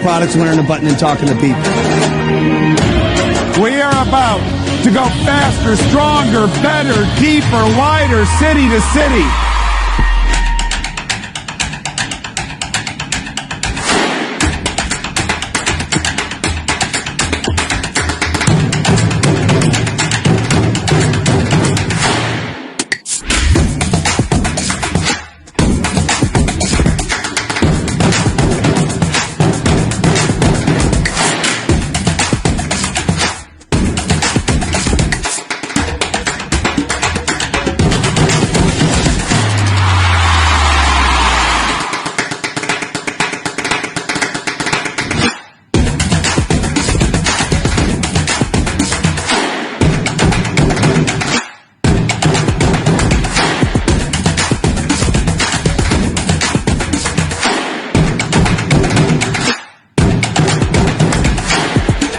products, wearing a button, and talking to people. We are about to go faster, stronger, better, deeper, wider, city to city.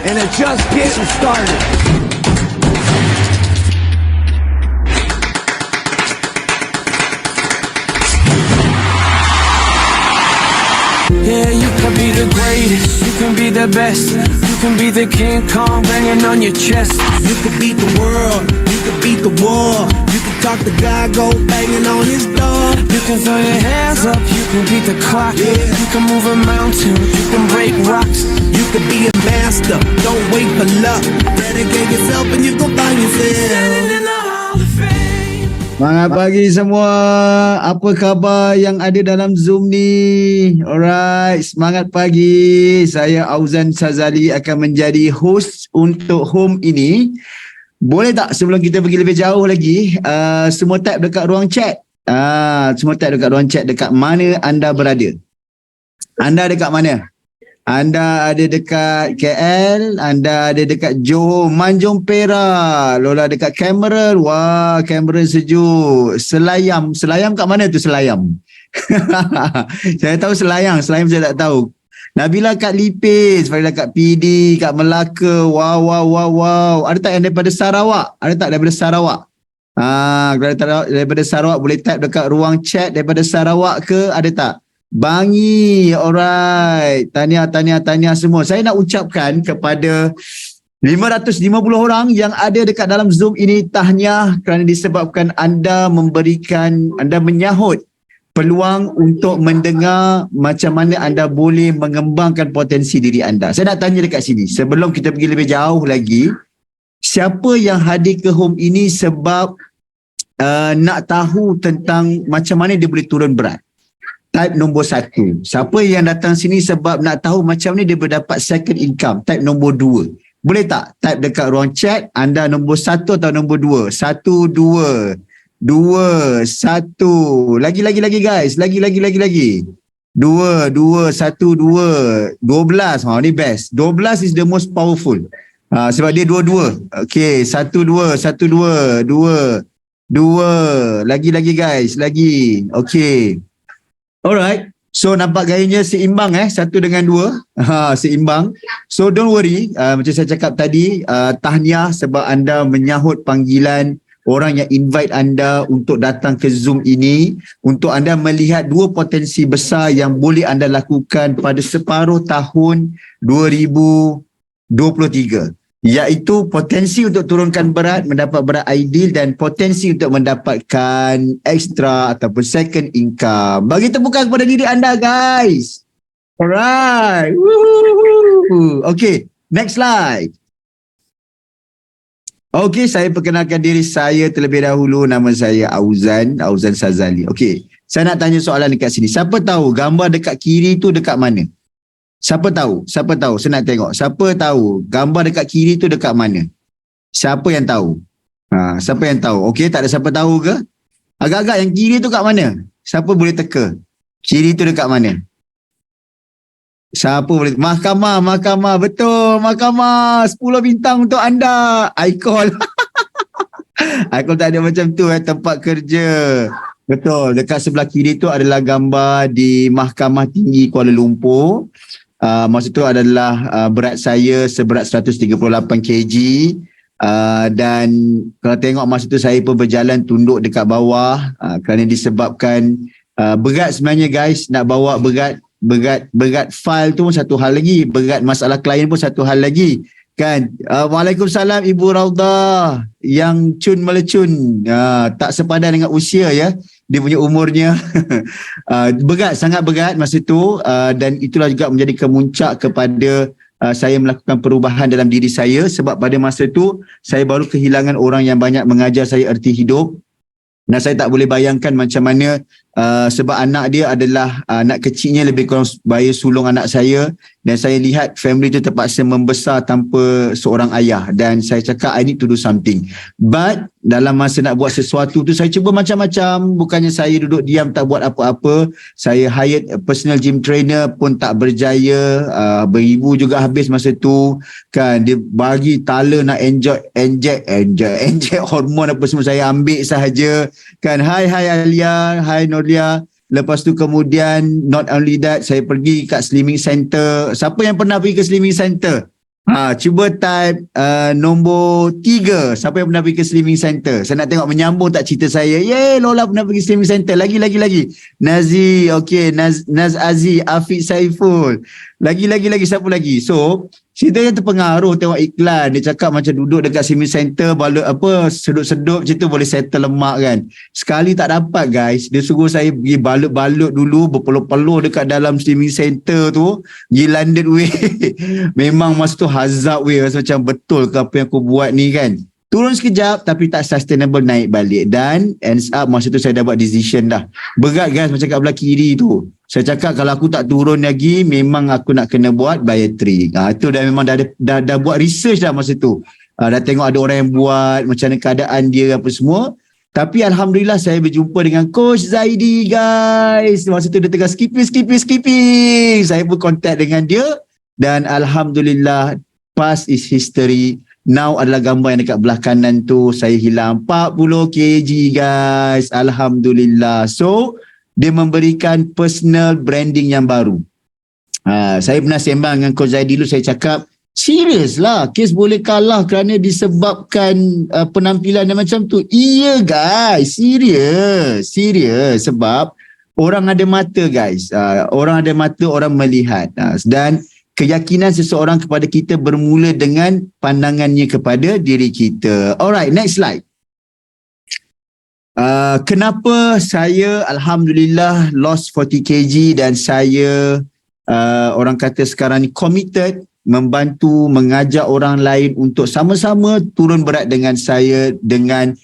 And it just getting started. Yeah, you can be the greatest, you can be the best, you can be the King Kong banging on your chest. You can beat the world, you can beat the war. You can talk to God, go banging on his door. You can throw your hands up, you can beat the clock. Yeah. You can move a mountain, you can break rocks. You can be a master, don't wait for luck. Dedicate yourself and you go find yourself. In the Hall of Fame. Semangat pagi semua. Apa khabar yang ada dalam Zoom ni? Alright, semangat pagi. Saya Auzan Sazali akan menjadi host untuk home ini. Boleh tak sebelum kita pergi lebih jauh lagi, semua tap dekat ruang chat. Semua tap dekat ruang chat dekat mana anda berada. Anda dekat mana? Anda ada dekat KL, anda ada dekat Johor, Manjung Perak, Lola dekat Cameron, wah Cameron sejuk. Selayam kat mana tu Selayam? Saya tahu Selayam saya tak tahu. Nabila kat Lipis, Farida kat PD, kat Melaka, wow. Ada tak yang daripada Sarawak? Ada tak daripada Sarawak? Kalau daripada Sarawak boleh type dekat ruang chat daripada Sarawak ke, ada tak? Bangi, alright. Tahniah semua. Saya nak ucapkan kepada 550 orang yang ada dekat dalam Zoom ini, tahniah kerana disebabkan anda menyahut peluang untuk mendengar macam mana anda boleh mengembangkan potensi diri anda. Saya nak tanya dekat sini, sebelum kita pergi lebih jauh lagi, siapa yang hadir ke home ini sebab nak tahu tentang macam mana dia boleh turun berat? Type nombor 1. Siapa yang datang sini sebab nak tahu macam ni dia berdapat second income? Type nombor 2. Boleh tak? Type dekat ruang chat anda nombor 1 atau nombor 2. 1, 2. 2, 1. Lagi guys. Lagi. 2, 1, 2. 12. Ni best. 12 is the most powerful. Sebab dia 2. Okay. 1, 2. 2. Lagi guys. Lagi. Okay. Alright, so nampak gayanya seimbang 1 dengan 2, seimbang. So don't worry, macam saya cakap tadi, tahniah sebab anda menyahut panggilan orang yang invite anda untuk datang ke Zoom ini, untuk anda melihat dua potensi besar yang boleh anda lakukan pada separuh tahun 2023. Iaitu potensi untuk turunkan berat, mendapat berat ideal, dan potensi untuk mendapatkan extra ataupun second income. Bagi tepukan kepada diri anda guys. Alright. Woo. Okay, next slide. Okay, saya perkenalkan diri saya terlebih dahulu. Nama saya Auzan Sazali. Okay, saya nak tanya soalan dekat sini. Siapa tahu gambar dekat kiri tu dekat mana? Siapa tahu? Saya nak tengok. Siapa tahu gambar dekat kiri tu dekat mana? Siapa yang tahu? Siapa yang tahu? Okey, tak ada siapa tahu ke? Agak-agak yang kiri tu kat mana? Siapa boleh teka? Kiri tu dekat mana? Siapa boleh? Mahkamah. Betul, mahkamah. 10 bintang untuk anda. I call. I call tak ada macam tu tempat kerja. Betul, dekat sebelah kiri tu adalah gambar di Mahkamah Tinggi Kuala Lumpur. Masa tu adalah berat saya seberat 138 kg, dan kalau tengok masa tu saya pun berjalan tunduk dekat bawah, kerana disebabkan berat sebenarnya guys, nak bawa berat berat file tu pun satu hal lagi, berat masalah klien pun satu hal lagi kan. Waalaikumsalam Ibu Raudah yang cun melecun, tak sepadan dengan usia ya, dia punya umurnya. Berat, sangat berat masa tu, dan itulah juga menjadi kemuncak kepada saya melakukan perubahan dalam diri saya, sebab pada masa tu saya baru kehilangan orang yang banyak mengajar saya erti hidup. Dan saya tak boleh bayangkan macam mana, sebab anak dia adalah anak kecilnya lebih kurang bayar sulung anak saya, dan saya lihat family tu terpaksa membesar tanpa seorang ayah, dan saya cakap I need to do something. But dalam masa nak buat sesuatu tu saya cuba macam-macam, bukannya saya duduk diam tak buat apa-apa. Saya hired a personal gym trainer pun tak berjaya, beribu juga habis masa tu kan. Dia bagi tala nak inject hormon apa semua, saya ambil sahaja kan. Hai Alia, hai Nolia. Lepas tu kemudian not only that, saya pergi kat slimming center. Siapa yang pernah pergi ke slimming center? Cuba type nombor 3. Siapa yang pernah pergi ke slimming center? Saya nak tengok menyambung tak cerita saya. Yeay, Lola pernah pergi slimming center. Lagi. Nazi, okay. Naz Aziz, Afiq Saiful. Lagi. Siapa lagi? So, cerita yang terpengaruh tengok iklan. Dia cakap macam duduk dekat slimming center, balut apa, sedup-sedup macam tu boleh settle lemak kan. Sekali tak dapat guys. Dia suruh saya pergi balut-balut dulu, berpeluh-peluh dekat dalam slimming center tu. Pergi London way. Memang masa tu hazard way. Rasa macam betul ke apa yang aku buat ni kan. Turun sekejap tapi tak sustainable, naik balik. Dan ends up masa tu saya dah buat decision dah. Berat guys macam kat belah kiri tu. Saya cakap kalau aku tak turun lagi, memang aku nak kena buat bariatrik. Itu dah memang dah buat research dah masa tu. Dah tengok ada orang yang buat, macam mana keadaan dia apa semua. Tapi Alhamdulillah saya berjumpa dengan Coach Zaidi guys. Masa tu dia tengah skipping. Saya pun contact dengan dia. Dan Alhamdulillah, past is history. Now adalah gambar yang dekat belah kanan tu. Saya hilang 40 kg guys. Alhamdulillah. So, dia memberikan personal branding yang baru. Saya pernah sembang dengan Coach Zaidi dulu. Saya cakap, serius lah. Kes boleh kalah kerana disebabkan penampilan yang macam tu. Iya guys. Serius. Sebab orang ada mata guys. Orang ada mata, orang melihat. Dan keyakinan seseorang kepada kita bermula dengan pandangannya kepada diri kita. Alright, next slide. Kenapa saya Alhamdulillah lost 40 kg dan saya orang kata sekarang ni committed membantu mengajak orang lain untuk sama-sama turun berat dengan saya dengan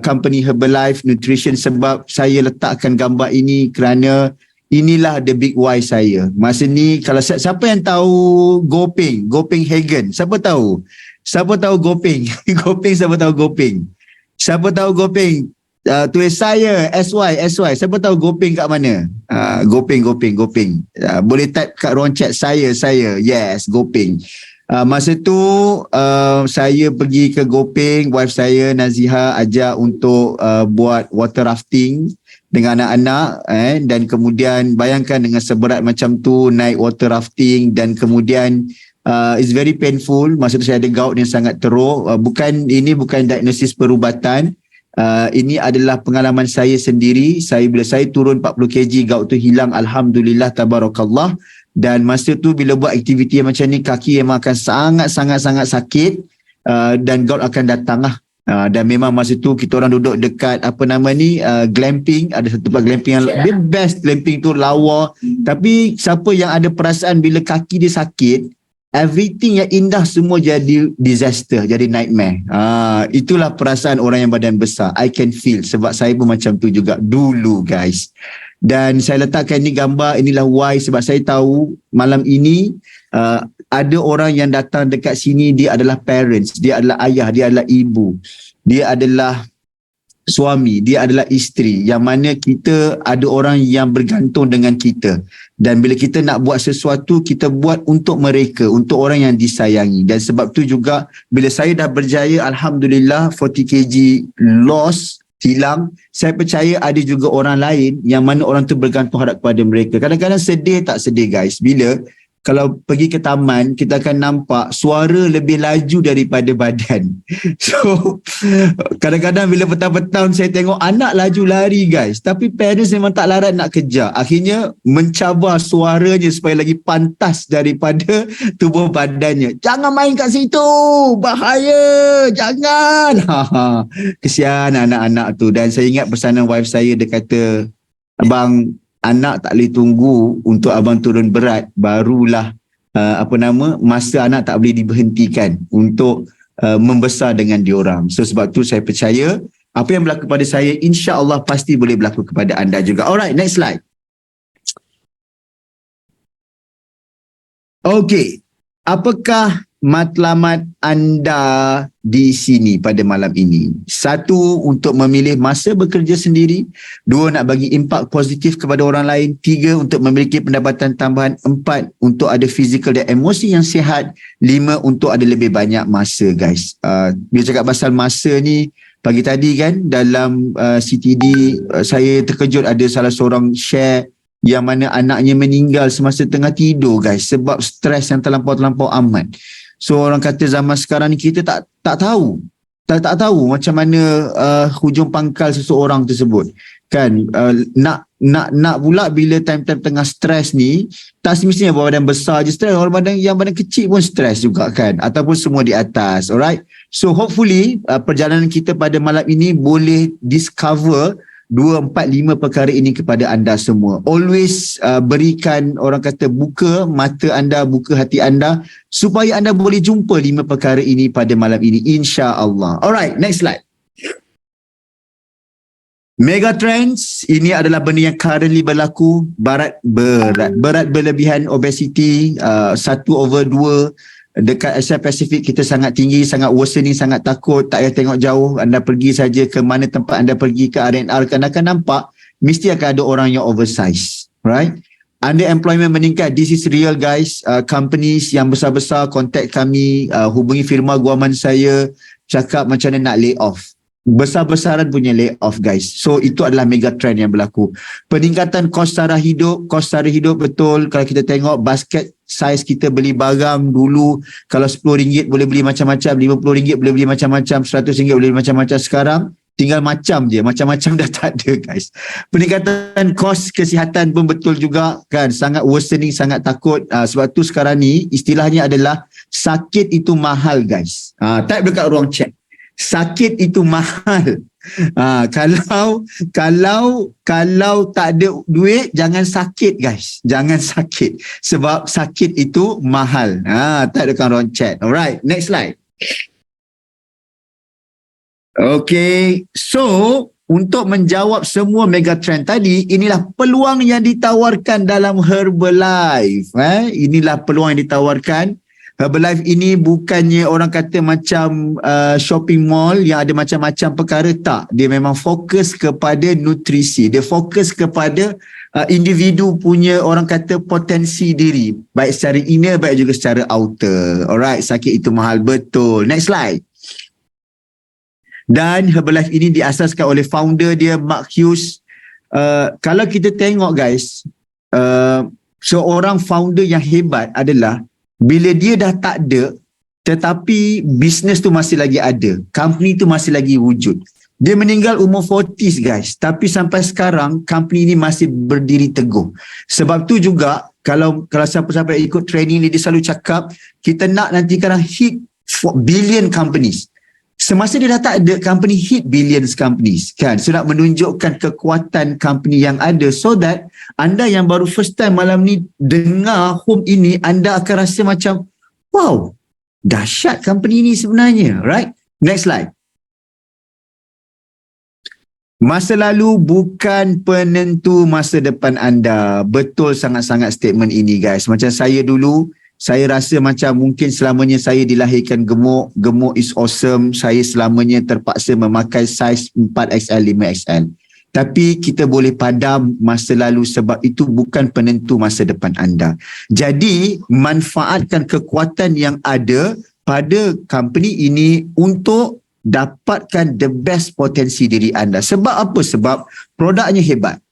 company Herbalife Nutrition, sebab saya letakkan gambar ini kerana inilah the big why saya. Masa ni kalau siapa yang tahu Gopeng Hagen, siapa tahu Gopeng? Siapa tahu Gopeng? Tulis saya SY. Siapa tahu Gopeng kat mana? Gopeng. Boleh type kat ruang chat saya. Yes, Gopeng. Masa tu saya pergi ke Gopeng, wife saya Naziha ajak untuk buat water rafting dengan anak-anak dan kemudian bayangkan dengan seberat macam tu naik water rafting dan kemudian it's very painful. Masa tu saya ada gout yang sangat teruk. Ini bukan diagnosis perubatan. Ini adalah pengalaman saya sendiri. Bila saya turun 40 kg, gout tu hilang, Alhamdulillah, tabarakallah. Dan masa tu bila buat aktiviti yang macam ni, kaki memang akan sangat-sangat sakit dan gout akan datang lah. Dan memang masa tu kita orang duduk dekat glamping. Ada satu tempat glamping yang the best glamping tu, lawa. Tapi siapa yang ada perasaan bila kaki dia sakit, everything yang indah semua jadi disaster, jadi nightmare. Itulah perasaan orang yang badan besar. I can feel, sebab saya pun macam tu juga dulu guys. Dan saya letakkan ni gambar, inilah why, sebab saya tahu malam ini ada orang yang datang dekat sini, dia adalah parents, dia adalah ayah, dia adalah ibu, dia adalah suami, dia adalah isteri, yang mana kita ada orang yang bergantung dengan kita. Dan bila kita nak buat sesuatu, kita buat untuk mereka, untuk orang yang disayangi. Dan sebab tu juga bila saya dah berjaya, Alhamdulillah 40 kg loss, hilang, saya percaya ada juga orang lain yang mana orang tu bergantung harap kepada mereka. Kadang-kadang sedih tak sedih guys, bila kalau pergi ke taman, kita akan nampak suara lebih laju daripada badan. So, kadang-kadang bila petang-petang saya tengok anak laju lari guys. Tapi parents memang tak larat nak kejar. Akhirnya mencabar suaranya supaya lagi pantas daripada tubuh badannya. Jangan main kat situ! Bahaya! Jangan! Kesian anak-anak tu. Dan saya ingat pesanan wife saya, dia kata, abang, anak tak boleh tunggu untuk abang turun berat, barulah masa anak tak boleh diberhentikan untuk membesar dengan diorang. So sebab tu saya percaya apa yang berlaku pada saya insya-Allah pasti boleh berlaku kepada anda juga. Alright, next slide. Okay, apakah matlamat anda di sini pada malam ini? 1, untuk memilih masa bekerja sendiri. 2, nak bagi impak positif kepada orang lain. 3, untuk memiliki pendapatan tambahan. 4, untuk ada fizikal dan emosi yang sihat. 5, untuk ada lebih banyak masa guys. Bila cakap pasal masa ni, pagi tadi kan dalam CTD saya terkejut ada salah seorang share yang mana anaknya meninggal semasa tengah tidur guys sebab stres yang terlampau-terlampau amat. So orang kata zaman sekarang ni kita tak tahu. Tak tahu macam mana hujung pangkal seseorang tersebut. Kan nak pula bila time-time tengah stres ni tak semestinya badan besar je stres, orang yang badan kecil pun stres juga kan, ataupun semua di atas. Alright. So hopefully perjalanan kita pada malam ini boleh discover 2, 4, 5 perkara ini kepada anda semua. Always berikan, orang kata, buka mata anda, buka hati anda supaya anda boleh jumpa 5 perkara ini pada malam ini insya-Allah. Alright, next slide. Megatrends ini adalah benda yang currently berlaku. Berat berlebihan, obesity, 1/2. Dekat Asia Pasifik kita sangat tinggi, sangat worsening, sangat takut. Tak payah tengok jauh, anda pergi saja ke mana tempat anda pergi, ke R&R, anda akan nampak mesti akan ada orang yang oversize, right? Underemployment meningkat, this is real guys. Companies yang besar-besar contact kami, hubungi firma guaman saya, cakap macam mana nak lay off. Besar-besaran punya lay off guys. So itu adalah mega trend yang berlaku. Peningkatan kos sara hidup betul. Kalau kita tengok basket size kita beli barang dulu, kalau RM10 boleh beli macam-macam, RM50 boleh beli macam-macam, RM100 boleh beli macam-macam. Sekarang tinggal macam je, macam-macam dah tak ada guys. Peningkatan kos kesihatan pun betul juga kan, sangat worsening, sangat takut. Sebab tu sekarang ni istilahnya adalah sakit itu mahal guys. Type dekat ruang chat. Sakit itu mahal. Kalau tak ada duit, jangan sakit guys. Jangan sakit. Sebab sakit itu mahal. Tak dekat ruang chat. Alright, next slide. Okay, so untuk menjawab semua megatrend tadi, inilah peluang yang ditawarkan dalam Herbalife. Inilah peluang yang ditawarkan. Herbalife ini bukannya orang kata macam shopping mall yang ada macam-macam perkara, tak. Dia memang fokus kepada nutrisi. Dia fokus kepada individu punya orang kata potensi diri. Baik secara inner, baik juga secara outer. Alright, sakit itu mahal betul. Next slide. Dan Herbalife ini diasaskan oleh founder dia, Mark Hughes. Kalau kita tengok guys, seorang founder yang hebat adalah bila dia dah tak ada, tetapi bisnes tu masih lagi ada. Company tu masih lagi wujud. Dia meninggal umur 40s guys. Tapi sampai sekarang, company ni masih berdiri teguh. Sebab tu juga, kalau siapa-siapa ikut training ni, dia selalu cakap, kita nak nanti sekarang hit billion companies. Semasa dia dah tak ada, company hit billions companies kan. So nak menunjukkan kekuatan company yang ada, so that anda yang baru first time malam ni dengar home ini, anda akan rasa macam wow, dahsyat company ni sebenarnya, right? Next slide. Masa lalu bukan penentu masa depan anda. Betul sangat-sangat statement ini guys. Macam saya dulu, saya rasa macam mungkin selamanya saya dilahirkan gemuk. Gemuk is awesome. Saya selamanya terpaksa memakai saiz 4XL, 5XL. Tapi kita boleh padam masa lalu sebab itu bukan penentu masa depan anda. Jadi, manfaatkan kekuatan yang ada pada company ini untuk dapatkan the best potensi diri anda. Sebab apa? Sebab produknya hebat.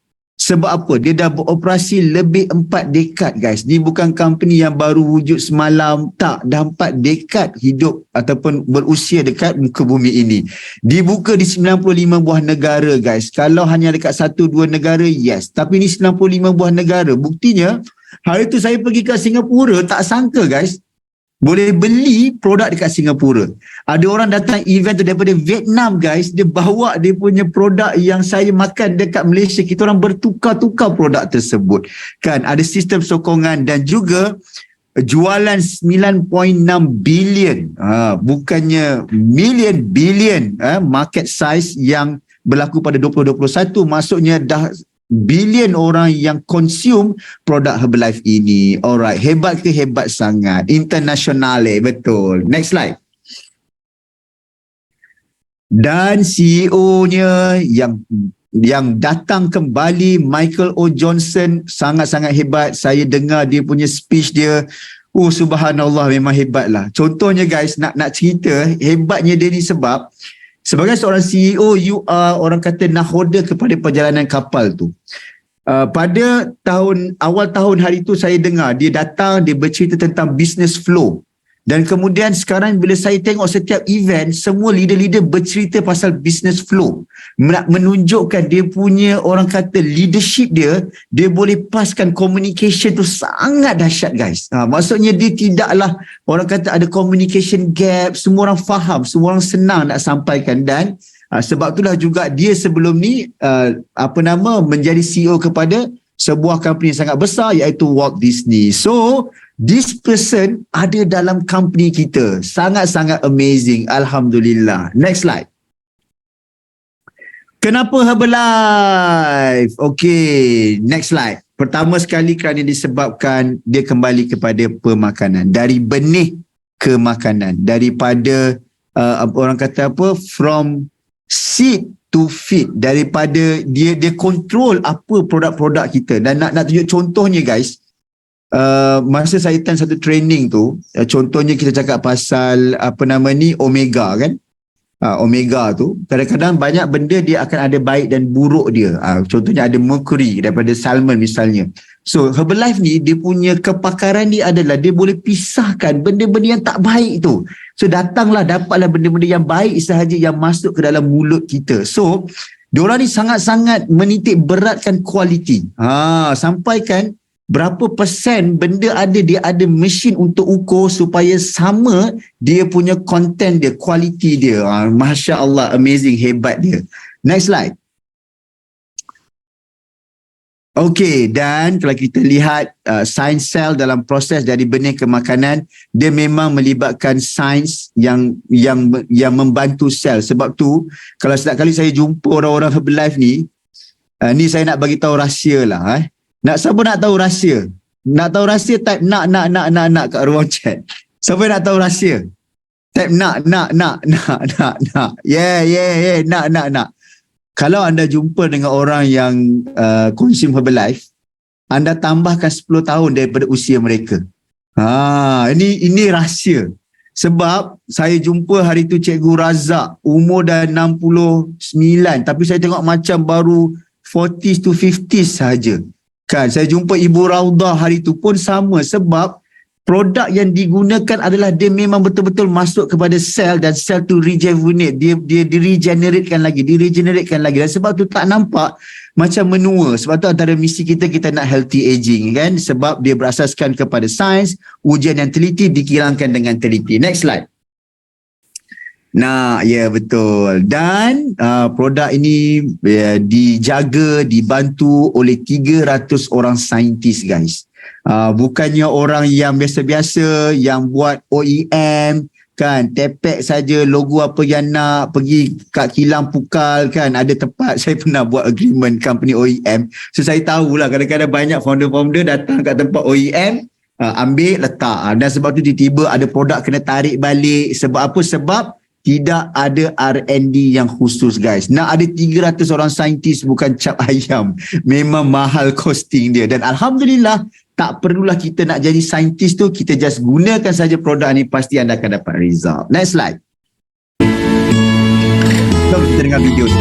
Sebab apa? Dia dah beroperasi lebih 4 dekad guys. Ni bukan company yang baru wujud semalam. Tak, dah 4 dekad hidup ataupun berusia dekat muka bumi ini. Dibuka di 95 buah negara guys. Kalau hanya dekat 1-2 negara, yes. Tapi ni 95 buah negara. Buktinya, hari tu saya pergi ke Singapura, tak sangka guys. Boleh beli produk dekat Singapura. Ada orang datang event tu daripada Vietnam guys. Dia bawa dia punya produk yang saya makan dekat Malaysia. Kita orang bertukar-tukar produk tersebut. Kan ada sistem sokongan dan juga jualan 9.6 bilion. Bukannya million, billion. Market size yang berlaku pada 2021. Maksudnya dah bilion orang yang consume produk Herbalife ini. Alright, hebat ke hebat sangat. International betul. Next slide. Dan CEO-nya yang datang kembali, Michael O. Johnson, sangat-sangat hebat. Saya dengar dia punya speech dia. Oh subhanallah, memang hebat lah. Contohnya guys, nak cerita hebatnya dia ni sebab sebagai seorang CEO, you are orang kata nahoda kepada perjalanan kapal tu. Pada awal tahun hari tu saya dengar dia datang, dia bercerita tentang business flow. Dan kemudian sekarang bila saya tengok setiap event, semua leader-leader bercerita pasal business flow. Menunjukkan dia punya orang kata leadership dia boleh paskan communication tu sangat dahsyat guys. Maksudnya dia tidaklah orang kata ada communication gap, semua orang faham, semua orang senang nak sampaikan dan sebab itulah juga dia sebelum ni menjadi CEO kepada sebuah company yang sangat besar iaitu Walt Disney. So, this person ada dalam company kita. Sangat-sangat amazing. Alhamdulillah. Next slide. Kenapa Herbalife? Okay, next slide. Pertama sekali kerana disebabkan dia kembali kepada pemakanan. Dari benih ke makanan. Daripada orang kata from seed to feed. Daripada dia control apa produk-produk kita. Dan nak tunjuk contohnya guys. Masa saya attend satu training tu, contohnya kita cakap pasal omega kan. Omega tu kadang-kadang banyak benda dia akan ada baik dan buruk dia. Contohnya ada mercury daripada salmon misalnya. So Herbalife ni dia punya kepakaran dia adalah dia boleh pisahkan benda-benda yang tak baik tu. So dapatlah benda-benda yang baik sahaja yang masuk ke dalam mulut kita. So diorang ni sangat-sangat menitik beratkan kualiti. Sampaikan berapa persen benda dia ada mesin untuk ukur supaya sama dia punya content dia, kualiti dia. Masya Allah, amazing, hebat dia. Next slide. Okey, dan kalau kita lihat sains sel dalam proses dari benih ke makanan, dia memang melibatkan sains yang membantu sel. Sebab tu kalau setiap kali saya jumpa orang-orang Herbalife ni saya nak bagi tahu rahsia lah. Siapa nak tahu rahsia? Nak tahu rahsia type nak kat ruang chat. Siapa nak tahu rahsia? Type nak. Yeah, nak. Kalau anda jumpa dengan orang yang consume Herbalife, anda tambahkan 10 tahun daripada usia mereka. Ini rahsia. Sebab saya jumpa hari tu Cikgu Razak, umur dah 69, tapi saya tengok macam baru 40s to 50s sahaja. Kan, saya jumpa Ibu Raudah hari tu pun sama sebab produk yang digunakan adalah dia memang betul-betul masuk kepada sel dan sel tu rejuvenate, dia regeneratekan lagi dan sebab tu tak nampak macam menua. Sebab tu antara misi kita nak healthy aging kan, sebab dia berasaskan kepada sains, ujian yang teliti dikirangkan dengan teliti. Next slide. Ya betul. Dan produk ini dijaga, dibantu oleh 300 orang saintis guys. Bukannya orang yang biasa-biasa yang buat OEM kan, tepek saja logo apa yang nak, pergi kat kilang pukal kan. Ada tempat saya pernah buat agreement company OEM. So saya tahulah kadang-kadang banyak founder-founder datang kat tempat OEM, ambil letak. Dan sebab tu tiba-tiba ada produk kena tarik balik. Sebab apa? Sebab tidak ada R&D yang khusus guys. Nak ada 300 orang saintis bukan cap ayam. Memang mahal costing dia. Dan Alhamdulillah, tak perlulah kita nak jadi saintis tu. Kita just gunakan saja produk ni, pasti anda akan dapat result. Next slide. Jom kita dengar video ni.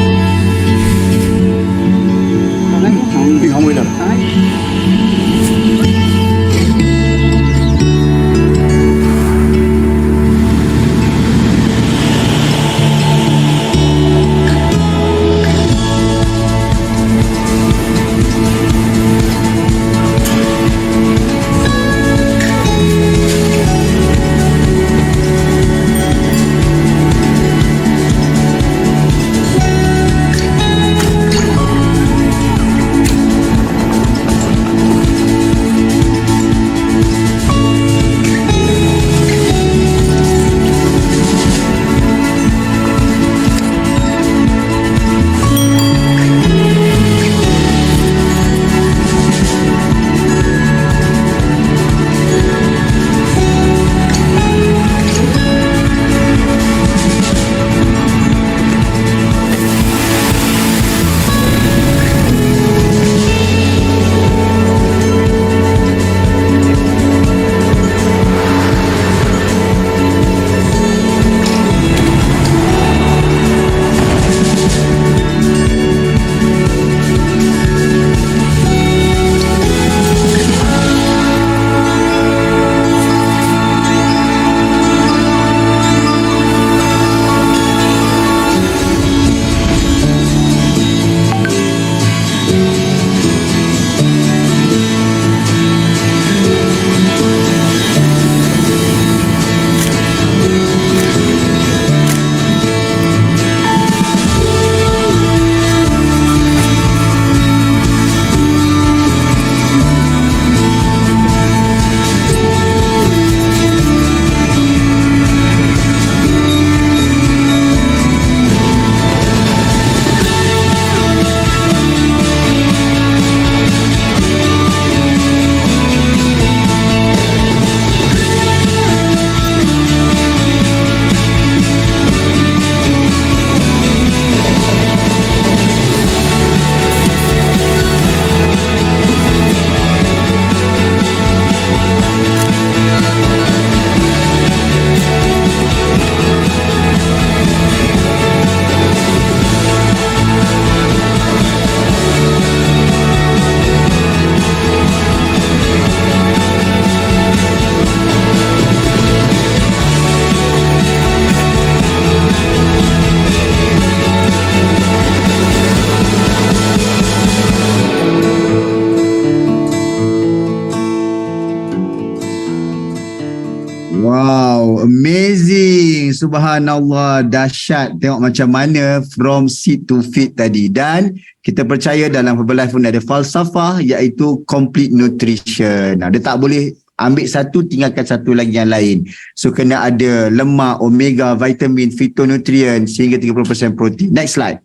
Wow, amazing. Subhanallah, dahsyat. Tengok macam mana from seed to feed tadi. Dan kita percaya dalam Herbalife pun ada falsafah iaitu complete nutrition. Dia tak boleh ambil satu tinggalkan satu lagi yang lain. So kena ada lemak, omega, vitamin, phytonutrient sehingga 30% protein. Next slide.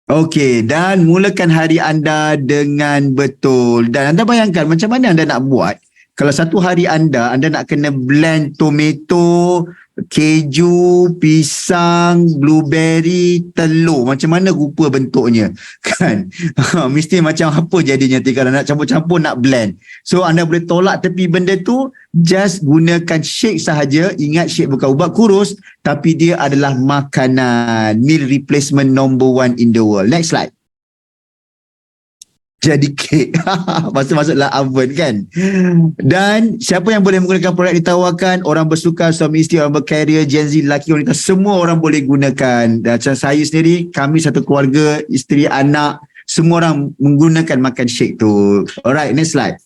Okey, dan mulakan hari anda dengan betul. Dan anda bayangkan macam mana anda nak buat kalau satu hari anda nak kena blend tomato, keju, pisang, blueberry, telur. Macam mana rupa bentuknya? Kan? Mesti macam apa jadinya kalau nak campur-campur, nak blend. So anda boleh tolak tepi benda tu, just gunakan shake sahaja. Ingat shake bukan ubat kurus, tapi dia adalah makanan. Meal replacement number 1 in the world. Next slide. Jadi kek. Masuk-masuklah oven kan. Dan siapa yang boleh menggunakan produk ditawarkan? Orang bersukan, suami isteri, orang berkarier, Gen Z, lelaki, wanita, semua orang boleh gunakan. Dan macam saya sendiri, kami satu keluarga, isteri, anak, semua orang menggunakan makan shake tu. Alright, next slide.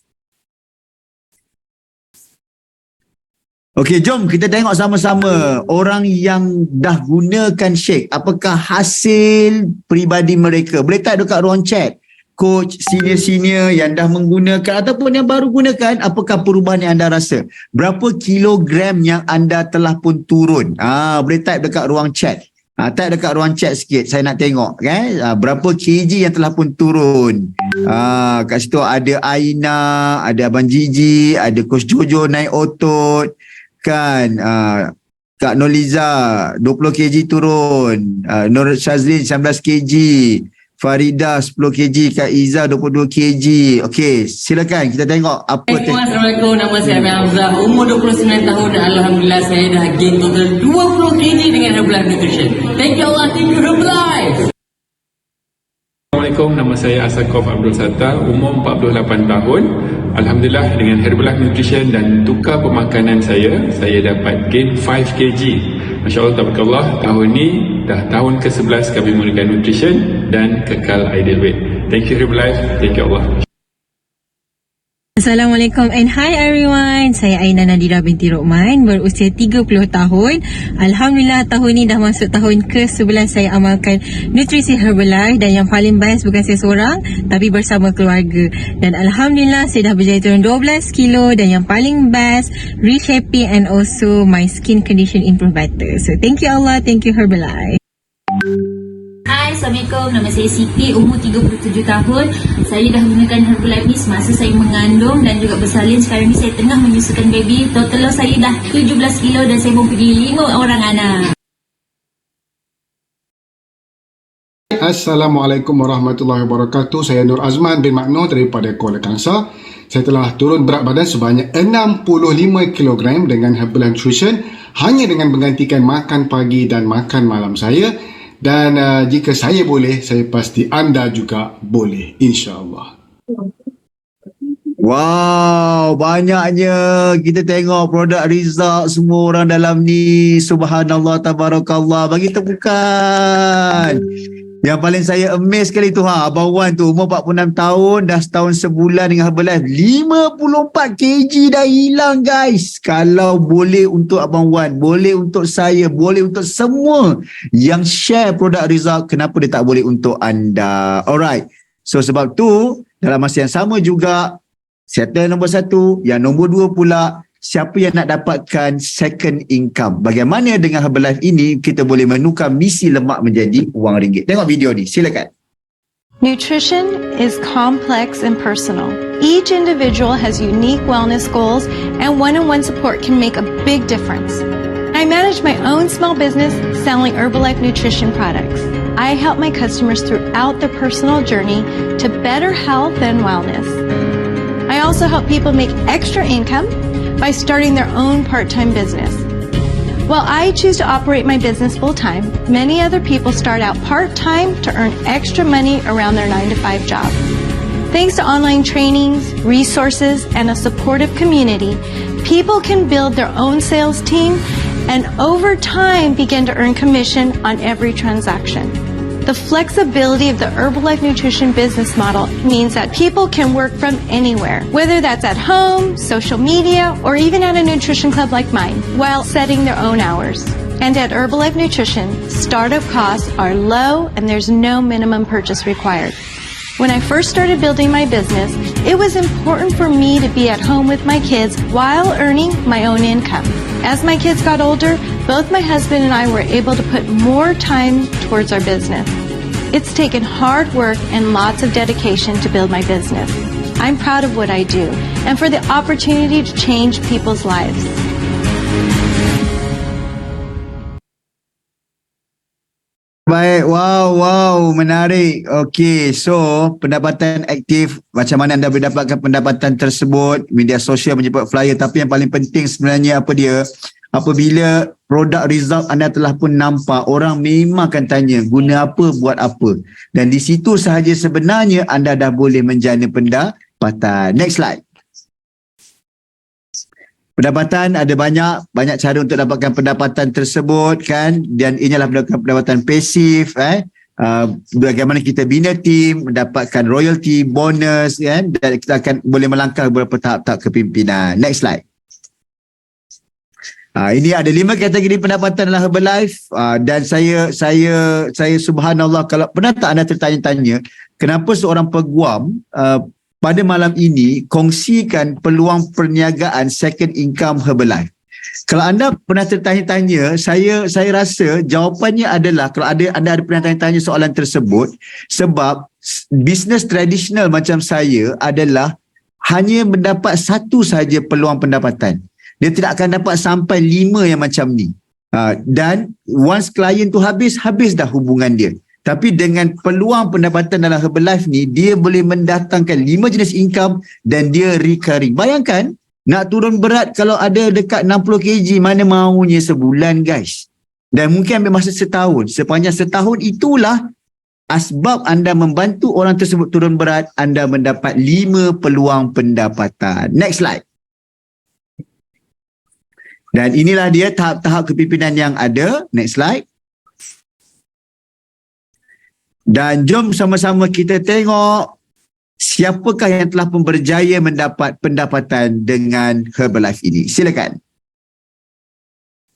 Okey, jom kita tengok sama-sama orang yang dah gunakan shake. Apakah hasil peribadi mereka? Boleh tak dekat ruang chat? Coach, senior-senior yang dah menggunakan ataupun yang baru gunakan, apakah perubahan yang anda rasa? Berapa kilogram yang anda telah pun turun? Boleh type dekat ruang chat. Type dekat ruang chat sikit, saya nak tengok. Berapa kg yang telah pun turun? Kat situ ada Aina, ada Abang Gigi, ada Coach Jojo naik otot. Kan, Kak Noliza 20 kg turun, Nur Shazlin 19 kg, Farida 10 kg, Kak Iza 22 kg. Okey, silakan kita tengok apa Assalamualaikum, nama saya Amir Hamzah, umur 29 tahun dan Alhamdulillah saya dah gain total 20 kg dengan Herbalife Nutrition. Thank you Allah, thank you Herbalife. Assalamualaikum, nama saya Asakov Abdul Sattar, umur 48 tahun. Alhamdulillah dengan Herbalife Nutrition dan tukar pemakanan saya dapat gain 5 kg. Masya Allah, tabarakallah, tahun ni dah tahun ke-11 kami menggunakan nutrition dan kekal ideal weight. Thank you Herbalife, thank you Allah. Assalamualaikum and hi everyone. Saya Aina Nadira binti Rokman, berusia 30 tahun. Alhamdulillah tahun ni dah masuk tahun ke-11 saya amalkan nutrisi Herbalife dan yang paling best bukan saya seorang tapi bersama keluarga. Dan Alhamdulillah saya dah berjaya turun 12 kilo dan yang paling best reshaping and also my skin condition improve better. So thank you Allah, thank you Herbalife. Hai, Assalamualaikum. Nama saya Siti, umur 37 tahun. Saya dah menggunakan Herbalife ni semasa saya mengandung dan juga bersalin. Sekarang ni saya tengah menyusukan baby. Total saya dah 17 kilo dan saya mempunyai 5 orang anak. Assalamualaikum warahmatullahi wabarakatuh. Saya Nur Azman bin Makno daripada Kuala Kangsar. Saya telah turun berat badan sebanyak 65 kg dengan Herbalife Nutrition hanya dengan menggantikan makan pagi dan makan malam saya. Dan jika saya boleh, saya pasti anda juga boleh, insya-Allah. Wow, banyaknya kita tengok produk result semua orang dalam ni. Subhanallah, tabarakallah. Bagi tepukan. Yang paling saya amazed sekali tu Abang Wan tu umur 46 tahun, dah setahun sebulan dengan Herbalife. 54 kg dah hilang guys. Kalau boleh untuk Abang Wan, boleh untuk saya, boleh untuk semua yang share produk result, kenapa dia tak boleh untuk anda? Alright. So sebab tu dalam masa yang sama juga settle nombor 1, yang nombor 2 pula, siapa yang nak dapatkan second income. Bagaimana dengan Herbalife ini kita boleh menukar misi lemak menjadi wang ringgit. Tengok video ni, silakan. Nutrition is complex and personal. Each individual has unique wellness goals and one-on-one support can make a big difference. I manage my own small business selling Herbalife nutrition products. I help my customers throughout their personal journey to better health and wellness. I also help people make extra income by starting their own part-time business. While I choose to operate my business full-time, many other people start out part-time to earn extra money around their 9-to-5 job. Thanks to online trainings, resources, and a supportive community, people can build their own sales team and over time begin to earn commission on every transaction. The flexibility of the Herbalife Nutrition business model means that people can work from anywhere, whether that's at home, social media, or even at a nutrition club like mine, while setting their own hours. And at Herbalife Nutrition, startup costs are low and there's no minimum purchase required. When I first started building my business, it was important for me to be at home with my kids while earning my own income. As my kids got older, both my husband and I were able to put more time towards our business. It's taken hard work and lots of dedication to build my business. I'm proud of what I do and for the opportunity to change people's lives. Baik, wow, menarik. Okey, so pendapatan aktif, macam mana anda boleh dapatkan pendapatan tersebut? Media sosial menyebut flyer, tapi yang paling penting sebenarnya apa dia? Apabila produk result anda telah pun nampak, orang memang akan tanya guna apa, buat apa. Dan di situ sahaja sebenarnya anda dah boleh menjana pendapatan. Next slide. Pendapatan ada banyak cara untuk dapatkan pendapatan tersebut kan, dan inilah pendapatan pasif bagaimana kita bina tim, mendapatkan royalty, bonus kan, dan kita akan boleh melangkah beberapa tahap-tahap kepimpinan. Next slide. Ini ada 5 kategori pendapatan dalam Herbalife, dan saya subhanallah, kalau pernah tak anda tertanya-tanya kenapa seorang peguam pada malam ini kongsikan peluang perniagaan second income Herbalife. Kalau anda pernah tertanya-tanya, saya rasa jawapannya adalah, kalau anda ada pernah tanya-tanya soalan tersebut, sebab bisnes tradisional macam saya adalah hanya mendapat satu sahaja peluang pendapatan. Dia tidak akan dapat sampai 5 yang macam ni. Dan once klien tu habis dah hubungan dia. Tapi dengan peluang pendapatan dalam Herbalife ni, dia boleh mendatangkan 5 jenis income dan dia recurring. Bayangkan, nak turun berat kalau ada dekat 60 kg, mana maunya sebulan guys. Dan mungkin ambil masa setahun. Sepanjang setahun itulah asbab anda membantu orang tersebut turun berat, anda mendapat 5 peluang pendapatan. Next slide. Dan inilah dia tahap-tahap kepimpinan yang ada. Next slide. Dan jom sama-sama kita tengok siapakah yang telah pun berjaya mendapat pendapatan dengan Herbalife ini. Silakan.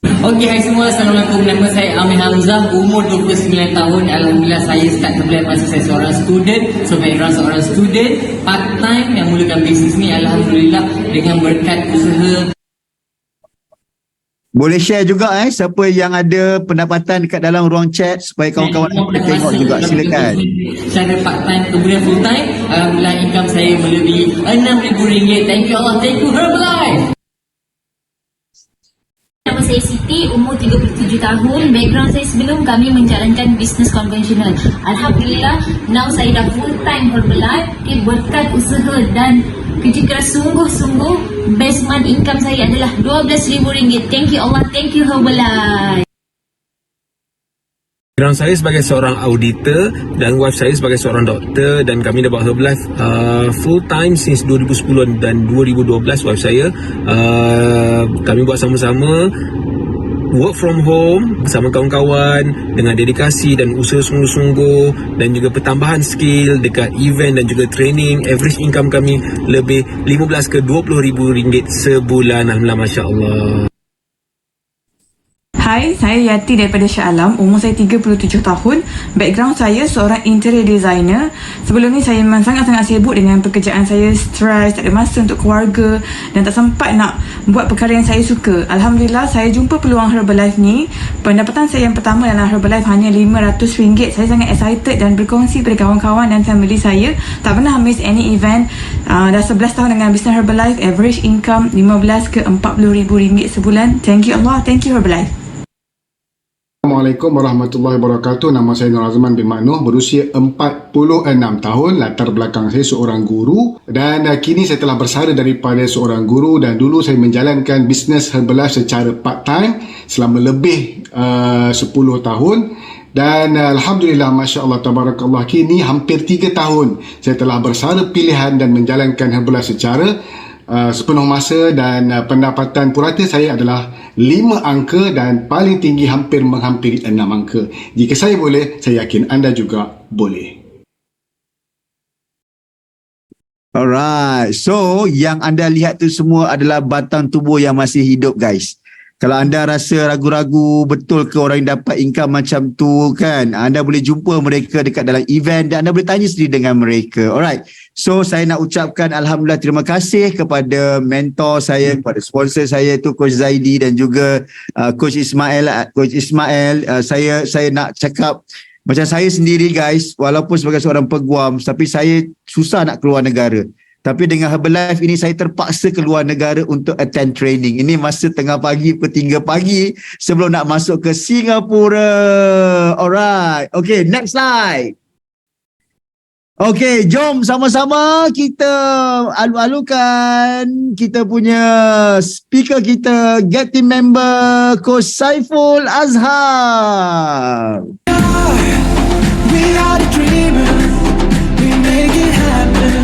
Okey, hai semua. Assalamualaikum. Nama saya Amir Hamzah, umur 29 tahun. Alhamdulillah saya start Herbalife masa saya seorang student. So background seorang student, part time yang mulakan bisnes ni. Alhamdulillah dengan berkat usaha. Boleh share juga siapa yang ada pendapatan dekat dalam ruang chat supaya kawan-kawan boleh tengok juga. Silakan. Cara part time kemudian full time. Alhamdulillah income saya melebihi RM6,000. Thank you Allah. Thank you Herbalife. Nama saya Siti, umur 37 tahun. Background saya sebelum kami menjalankan bisnes konvensional. Alhamdulillah, now saya dah full time Herbalife. Berkat usaha dan kerja keras sungguh-sungguh, best month income saya adalah RM12,000. Thank you Allah, thank you Herbalife. Background saya sebagai seorang auditor dan wife saya sebagai seorang doktor, dan kami dah buat Herbalife full time since 2010 dan 2012. Wife saya kami buat sama-sama, work from home bersama kawan-kawan dengan dedikasi dan usaha sungguh-sungguh, dan juga pertambahan skill dekat event dan juga training. Average income kami lebih 15 ke 20 ribu ringgit sebulan. Alhamdulillah, Masya Allah. Hai, saya Yati daripada Shah Alam. Umur saya 37 tahun. Background saya seorang interior designer. Sebelum ni saya memang sangat-sangat sibuk dengan pekerjaan saya, stres, tak ada masa untuk keluarga dan tak sempat nak buat perkara yang saya suka. Alhamdulillah, saya jumpa peluang Herbalife ni. Pendapatan saya yang pertama dalam Herbalife hanya RM500. Saya sangat excited dan berkongsi kepada kawan-kawan dan family saya. Tak pernah miss any event. Dah 11 tahun dengan bisnes Herbalife. Average income 15 ke 40 ribu ringgit sebulan. Thank you Allah, thank you Herbalife. Assalamualaikum warahmatullahi wabarakatuh. Nama saya Nur Azman bin Maknoh, berusia 46 tahun. Latar belakang saya seorang guru, dan kini saya telah bersara daripada seorang guru, dan dulu saya menjalankan bisnes Herbalife secara part time selama lebih 10 tahun. Dan Alhamdulillah, Masya Allah, Tabarakallah, kini hampir 3 tahun saya telah bersara pilihan dan menjalankan Herbalife secara sepenuh masa, dan pendapatan purata saya adalah 5 angka dan paling tinggi hampir menghampiri 6 angka. Jika saya boleh, saya yakin anda juga boleh. Alright, so yang anda lihat tu semua adalah batang tubuh yang masih hidup guys. Kalau anda rasa ragu-ragu betul ke orang yang dapat income macam tu kan, anda boleh jumpa mereka dekat dalam event dan anda boleh tanya sendiri dengan mereka. Alright, so saya nak ucapkan Alhamdulillah terima kasih kepada mentor saya, kepada sponsor saya tu Coach Zaidi dan juga Coach Ismail. Saya nak cakap macam saya sendiri guys, walaupun sebagai seorang peguam, tapi saya susah nak keluar negara. Tapi dengan Herbalife ini saya terpaksa keluar negara untuk attend training. Ini masa tengah pagi, pukul 3 pagi sebelum nak masuk ke Singapura. Alright. Okay, next slide. Okay, jom sama-sama kita alu-alukan kita punya speaker kita, get team member Coach Saiful Azhar. We are the dreamers, we make it happen,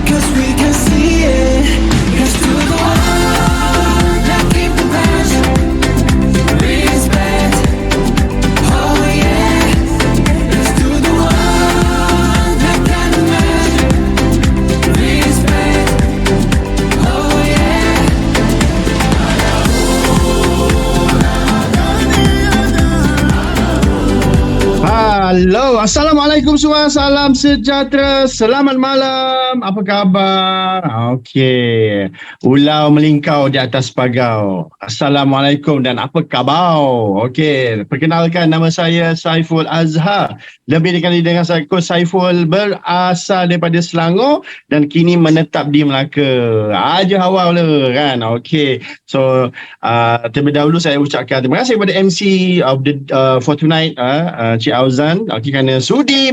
'cause we can see it. Here's to the one that keep the passion, respect. Oh yeah, here's to the one that can imagine, respect. Oh yeah. Halo, Assalamualaikum semua, salam sejahtera, selamat malam, apa khabar? Okey, ulau melingkau di atas pagau. Assalamualaikum dan apa khabar? Okey, perkenalkan nama saya Saiful Azhar, lebih dikenali dengan saya Coach Saiful, berasal daripada Selangor dan kini menetap di Melaka. Aja awal lah kan. Okey, so terlebih dahulu saya ucapkan terima kasih kepada MC of the for tonight, Cik Auzan. Okay, kerana sudi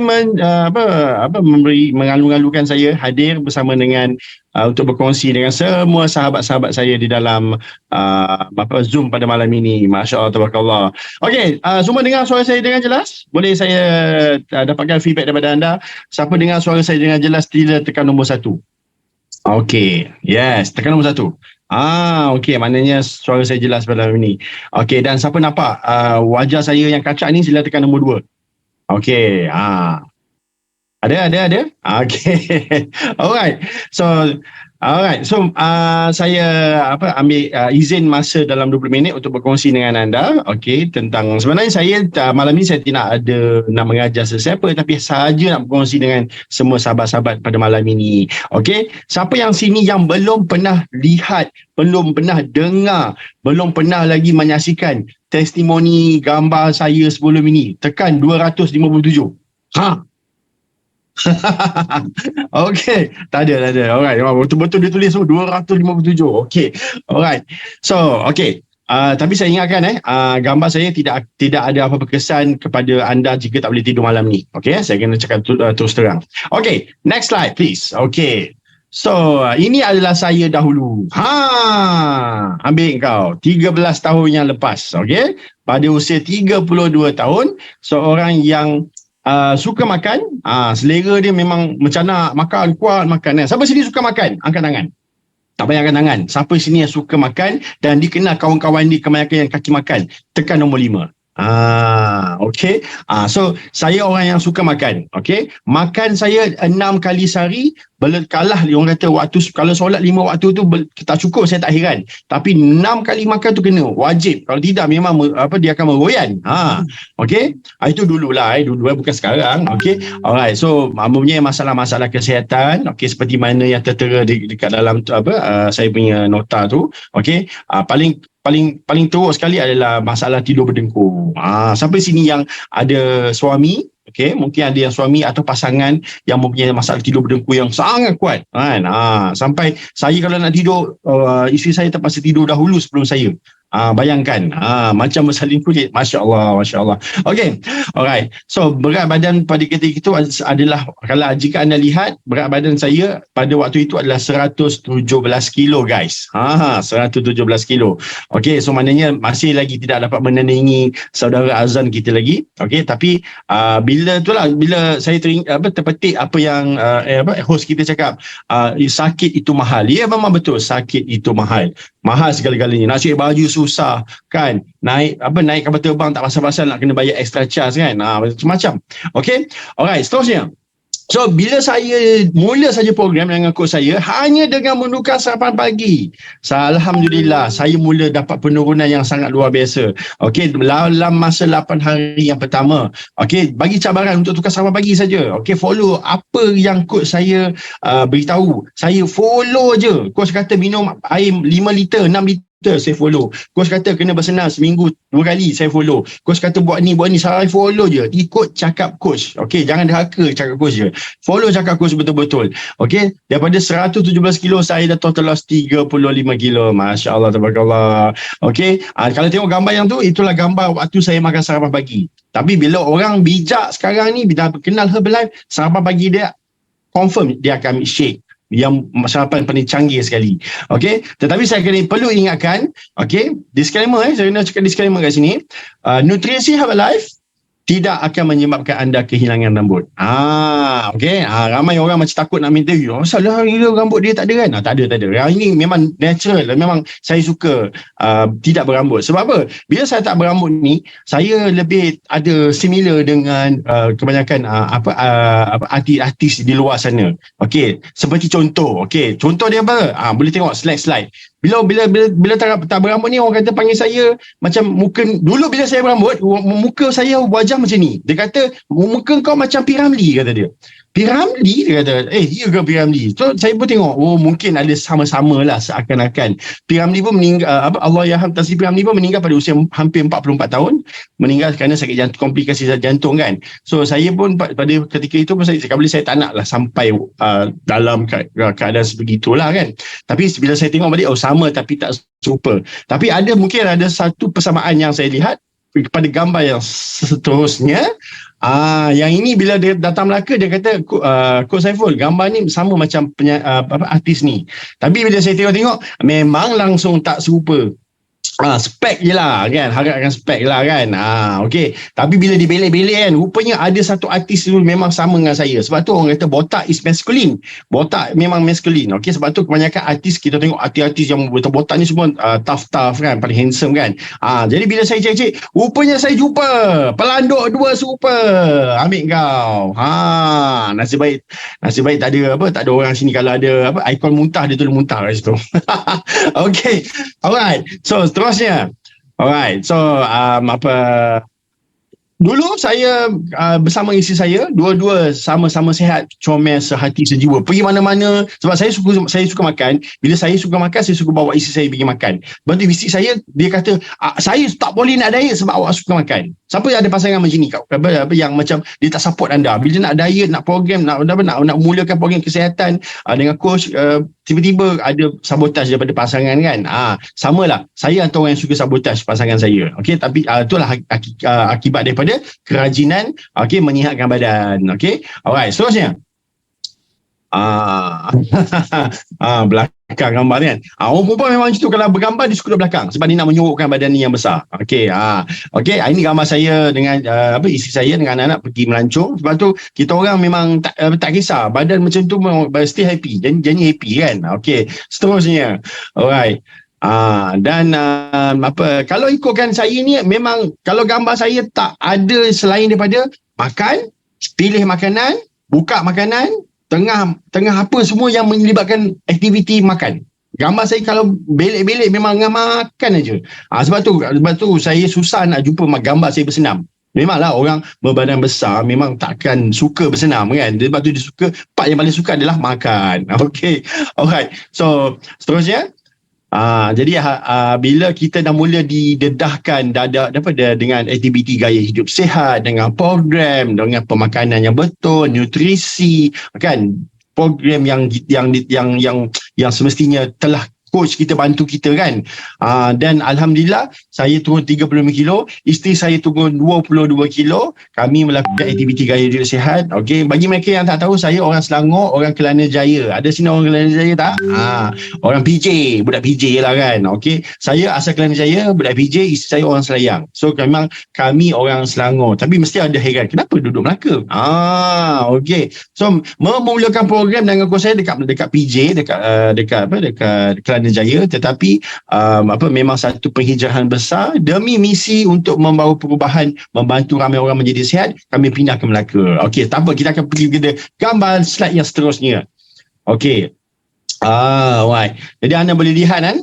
mengalu-alukan saya hadir bersama dengan untuk berkongsi dengan semua sahabat-sahabat saya di dalam Zoom pada malam ini. Masya Allah, tabarakallah. Okey, semua dengar suara saya dengan jelas? Boleh saya dapatkan feedback daripada anda? Siapa dengar suara saya dengan jelas, sila tekan nombor 1. Okey, yes, tekan nombor 1. Okey, maknanya suara saya jelas pada hari ini. Okey, dan siapa nampak wajah saya yang kacak ni, sila tekan nombor 2. Okey, ada. Okey. Alright. So saya ambil izin masa dalam 20 minit untuk berkongsi dengan anda, okey, tentang sebenarnya saya malam ni saya tidak ada nak mengajar sesiapa, tapi sahaja nak berkongsi dengan semua sahabat-sahabat pada malam ini. Okey, siapa yang sini yang belum pernah lihat, belum pernah dengar, belum pernah lagi menyaksikan testimoni gambar saya sebelum ini, tekan 257. Okay, tak ada. Alright, betul-betul dia tulis 257. Okay, alright. So, okay. Tapi saya ingatkan gambar saya tidak ada apa-apa kesan kepada anda jika tak boleh tidur malam ni. Okay, saya kena cakap terus terang. Okay, next slide please. Okay. So, ini adalah saya dahulu. Ambil kau 13 tahun yang lepas. Okay, pada usia 32 tahun, seorang yang suka makan, selera dia memang macam nak makan, kuat makan. Siapa sini suka makan? Angkat tangan. Tak payah angkat tangan. Siapa sini yang suka makan dan dikenal kawan-kawan dia kebanyakan yang kaki makan? Tekan nombor 5. Okay. So, saya orang yang suka makan. Okay. Makan saya 6 kali sehari. Kalah orang kata waktu kalau solat 5 waktu tu tak cukup, saya tak heran. Tapi 6 kali makan tu kena wajib. Kalau tidak memang dia akan meroyan. Okey. Itu dululah dulu bukan sekarang. Okey. Alright. So mempunyai masalah-masalah kesihatan, okey, seperti mana yang tertera dekat dalam saya punya nota tu. Okey. Paling teruk sekali adalah masalah tidur berdengkur. Sampai sini yang ada suami, okey, mungkin ada yang suami atau pasangan yang mempunyai masalah tidur berdengkur yang sangat kuat, kan? Sampai saya kalau nak tidur, isteri saya terpaksa tidur dahulu sebelum saya. Bayangkan, macam bersalin kulit. Masya Allah. Okay, alright. So, berat badan pada ketika itu adalah, kalau jika anda lihat, berat badan saya pada waktu itu adalah 117 kilo, guys. 117 kilo. Okay, so maknanya masih lagi tidak dapat menandingi saudara Azan kita lagi. Okay, tapi bila saya terpetik apa yang host kita cakap, sakit itu mahal. Ya, memang betul, sakit itu mahal. Mahal segala-galanya. Nak cari baju susah, kan? Naik kapal terbang tak pasal-pasal nak kena bayar extra charge, kan? Macam-macam. Okay? Alright, seterusnya. So, bila saya mula saja program dengan coach saya, hanya dengan menukar sarapan pagi, alhamdulillah, saya mula dapat penurunan yang sangat luar biasa. Okey, dalam masa 8 hari yang pertama. Okey, bagi cabaran untuk tukar sarapan pagi saja. Okey, follow apa yang coach saya beritahu. Saya follow je. Coach kata minum air 5 liter, 6 liter, saya follow. Coach kata kena bersenam seminggu 2 kali, saya follow. Coach kata buat ni, saya follow je. Ikut cakap coach. Okey, jangan derhaka cakap coach je. Follow cakap coach betul-betul. Okey, daripada 117 kilo saya dah total loss 35 kilo. Masya Allah, tabarakallah. Okey, kalau tengok gambar yang tu, itulah gambar waktu saya makan sarapan pagi. Tapi bila orang bijak sekarang ni, bila kenal Herbalife, sarapan pagi dia confirm dia akan ambil shake yang sarapan paling canggih sekali. Okey, tetapi saya perlu ingatkan, okey, disclaimer, saya nak cakap disclaimer kat sini, nutrisi Herbalife tidak akan menyebabkan anda kehilangan rambut. Okey, ramai orang macam takut nak minta, masalah rambut dia tak ada, kan? Tak ada. Yang ini memang natural, memang saya suka tidak berambut. Sebab apa? Bila saya tak berambut ni, saya lebih ada similar dengan kebanyakan artis di luar sana. Okey, seperti contoh, contoh dia apa? Boleh tengok slide. Bila tak berambut ni, orang kata panggil saya macam muka. Dulu bila saya berambut, muka saya wajah macam ni. Dia kata muka kau macam Piramli, kata dia. Piramli, dia kata, ya ke Piramli? So saya pun tengok, mungkin ada sama-sama lah, seakan-akan. Piramli pun meninggal, Allahyarham Tan Sri Piramli pun meninggal pada usia hampir 44 tahun. Meninggal kerana sakit jantung, komplikasi jantung, kan. So saya pun pada ketika itu pun saya tak nak lah sampai dalam keadaan sebegitulah, kan. Tapi bila saya tengok balik, sama tapi tak serupa. Tapi mungkin ada satu persamaan yang saya lihat. kepada gambar yang seterusnya. Yang ini bila dia datang Melaka, dia kata, Coach Saiful, gambar ni sama macam artis ni. Tapi bila saya tengok memang langsung tak serupa. Spek je lah kan, harapkan spek lah kan. Okey. Tapi bila dibelek-belek kan, rupanya ada satu artis tu memang sama dengan saya. Sebab tu orang kata botak is masculine. Botak memang masculine. Okey, sebab tu kebanyakan artis, kita tengok artis-artis yang botak ni semua tough kan, paling handsome kan. Jadi bila saya cek, rupanya saya jumpa pelanduk dua serupa. Ambil kau. Nasib baik tak ada orang sini. Kalau ada ikon muntah, dia tulis muntah kat situ. Okey. Alright. So seterusnya, alright, so dulu saya bersama isteri saya, dua-dua sama-sama sihat, comel, sehati sejiwa, pergi mana-mana. Sebab saya suka makan. Bila saya suka makan, saya suka bawa isteri saya pergi makan. Lepas tu isteri saya, dia kata, saya tak boleh nak diet sebab awak suka makan. Siapa yang ada pasangan macam ni, yang macam dia tak support anda bila nak diet, nak program, nak mulakan program kesihatan dengan coach, tiba-tiba ada sabotaj daripada pasangan kan. Samalah, saya antara orang yang suka sabotaj pasangan saya. Okey, tapi itulah akibat daripada kerajinan, okey, menyihatkan badan. Okey, alright, seterusnya. Belakang gambar ni kan. Orang perempuan memang macam tu, kalau bergambar dia suka belakang sebab dia nak menyorokkan badan ni yang besar. Okey, okey, ini gambar saya dengan isteri saya dengan anak-anak pergi melancong. Sebab tu kita orang memang tak kisah badan macam tu, stay happy, jadi happy kan. Okey, seterusnya. Alright. Dan kalau ikutkan saya ni, memang kalau gambar saya tak ada selain daripada makan, pilih makanan, buka makanan, tengah apa semua yang melibatkan aktiviti makan. Gambar saya kalau belek-belek memang dengan makan aja. Sebab tu saya susah nak jumpa gambar saya bersenam. Memanglah orang berbadan besar memang takkan suka bersenam kan. Sebab tu dia suka, part yang paling suka adalah makan. Okay, alright. So seterusnya, jadi bila kita dah mula didedahkan dengan aktiviti gaya hidup sihat, dengan program, dengan pemakanan yang betul, nutrisi kan, program yang semestinya telah coach kita bantu kita kan. Dan alhamdulillah saya turun 35 kilo, isteri saya turun 22 kilo. Kami melakukan aktiviti gaya hidup sihat. Okey, bagi mereka yang tak tahu, saya orang Selangor, orang Kelana Jaya. Ada sini orang Kelana Jaya tak? Orang PJ, budak PJ lah kan. Okey, saya asal Kelana Jaya, budak PJ, isteri saya orang Selayang. So memang kami orang Selangor. Tapi mesti ada heran, kenapa duduk Melaka? Okey. So memulakan program dengan coach saya dekat PJ, dekat Kelana Jaya, tetapi memang satu penghijrahan besar demi misi untuk membawa perubahan, membantu ramai orang menjadi sihat. Kami pindah ke Melaka. Okey, tak apa, kita akan pergi ke gambar slide yang seterusnya. Okey. Right. Jadi anda boleh lihat kan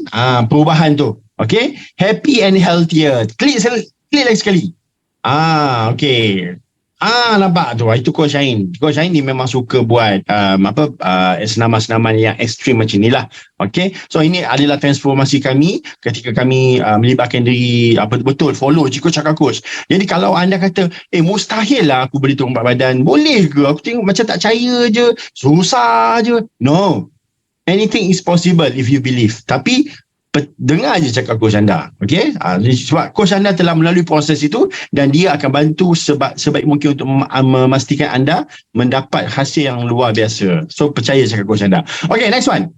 perubahan tu. Okey, happy and healthier. Klik lagi sekali. Okey. Nampak tu, itu Coach Ain. Coach Ain ni memang suka buat senaman-senaman yang ekstrim macam ni lah. Okay, so ini adalah transformasi kami ketika kami melibatkan diri betul follow je coach cakap coach. Jadi kalau anda kata mustahil lah aku boleh turun berat badan, boleh ke? Aku tengok macam tak percaya je, susah je. No, anything is possible if you believe. Tapi dengar je cakap coach anda. Okay, sebab coach anda telah melalui proses itu dan dia akan bantu sebaik mungkin untuk memastikan anda mendapat hasil yang luar biasa. So percaya cakap coach anda. Okay, next one.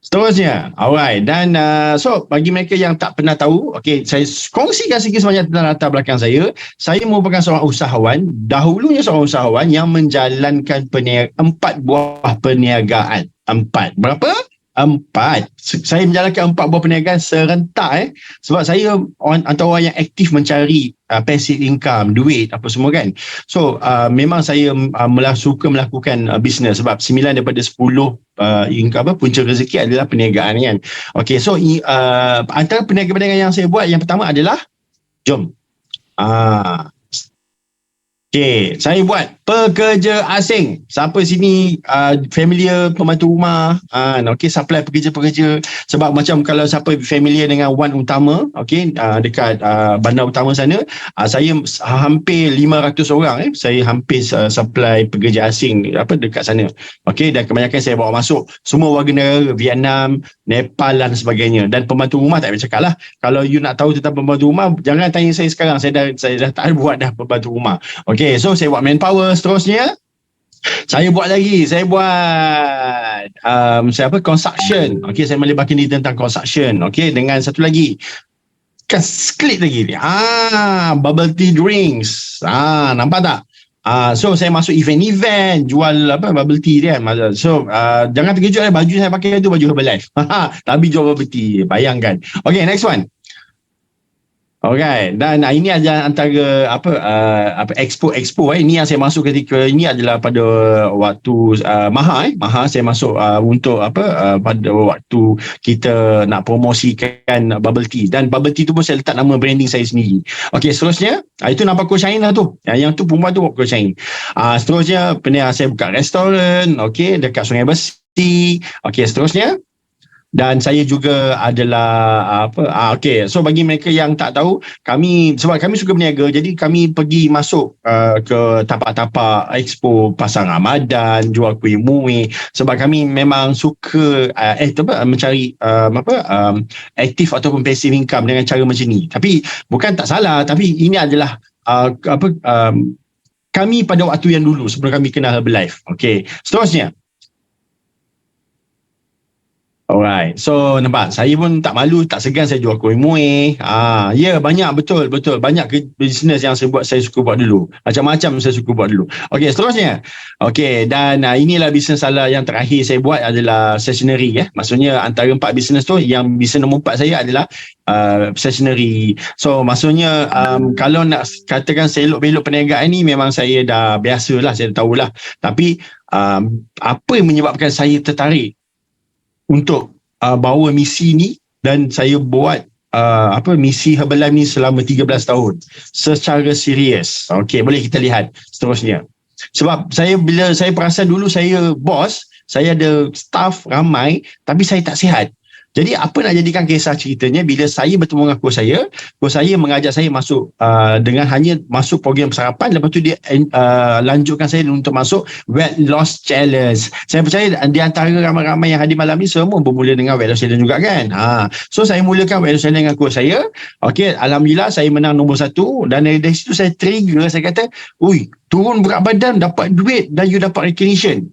Seterusnya, alright. Dan so bagi mereka yang tak pernah tahu, okay, saya kongsikan sikit sebanyak tentang latar belakang saya. Saya merupakan seorang usahawan, dahulunya seorang usahawan yang menjalankan 4 buah perniagaan. 4. Berapa? 4. Saya menjalankan 4 buah perniagaan serentak sebab saya antara orang yang aktif mencari passive income, duit apa semua kan. So memang saya suka melakukan bisnes sebab 9 daripada 10 punca rezeki adalah perniagaan kan. Okay, so antara perniagaan yang saya buat, yang pertama adalah jom. Okay, saya buat pekerja asing. Siapa sini familiar pembantu rumah, okay, supply pekerja-pekerja. Sebab macam kalau siapa familiar dengan Wan Utama, okay, dekat bandar utama sana, saya hampir 500 orang saya hampir supply pekerja asing dekat sana. Okay, dan kebanyakan saya bawa masuk semua warga negara Vietnam, Nepal dan sebagainya. Dan pembantu rumah tak payah cakap lah. Kalau you nak tahu tentang pembantu rumah, jangan tanya saya sekarang. Saya dah tak buat dah pembantu rumah. Okay, so saya buat manpower. Seterusnya, saya buat construction. Okay, saya melibatkan diri tentang construction. Okay, dengan satu lagi, klik lagi ni. Bubble tea drinks. Nampak tak? So saya masuk event-event jual bubble tea kan. So jangan terkejut baju saya pakai tu baju Herbalife. Tapi jual bubble tea, bayangkan. Okay, next one. Okay, dan ini adalah antara expo ini yang saya masuk ketika ini adalah pada waktu Maha saya masuk untuk pada waktu kita nak promosikan bubble tea, dan bubble tea tu pun saya letak nama branding saya sendiri. Okay, seterusnya itu nampak Coach Ain lah tu. Yang tu perempuan tu Coach Ain. Seterusnya saya buka restoran, okay, dekat Sungai Besi. Okay, seterusnya, dan saya juga adalah okay, so bagi mereka yang tak tahu, sebab kami suka berniaga, jadi kami pergi masuk ke tapak-tapak expo Pasar Ramadan, jual kuih muih, sebab kami memang suka mencari aktif ataupun passive income dengan cara macam ni. Tapi bukan tak salah, tapi ini adalah kami pada waktu yang dulu sebelum kami kenal Herbalife. Okay, seterusnya. Alright, so nampak saya pun tak malu, tak segan saya jual kuih muih. Banyak, betul banyak bisnes yang saya suka buat dulu, macam-macam saya suka buat dulu. Okay, seterusnya, okay, dan inilah bisnes yang terakhir saya buat adalah stationery. Maksudnya antara 4 bisnes tu, yang bisnes nombor 4 saya adalah stationery. So maksudnya kalau nak katakan selok-belok perniagaan ni, memang saya dah biasalah, saya dah tahulah. Tapi apa yang menyebabkan saya tertarik untuk bawa misi ni, dan saya buat misi Herbalife ni selama 13 tahun secara serius. Okey, boleh kita lihat seterusnya. Sebab bila saya perasan dulu saya bos, saya ada staff ramai tapi saya tak sihat. Jadi apa nak jadikan kisah ceritanya, bila saya bertemu dengan coach saya mengajak saya masuk dengan hanya masuk program sarapan, lepas tu dia lanjutkan saya untuk masuk weight loss challenge. Saya percaya di antara ramai-ramai yang hadir malam ni semua bermula dengan weight loss challenge juga kan. So saya mulakan weight loss challenge dengan coach saya. Okey, alhamdulillah saya menang nombor 1, dan dari situ saya trigger, saya kata, "Ui, turun berat badan, dapat duit dan you dapat recognition."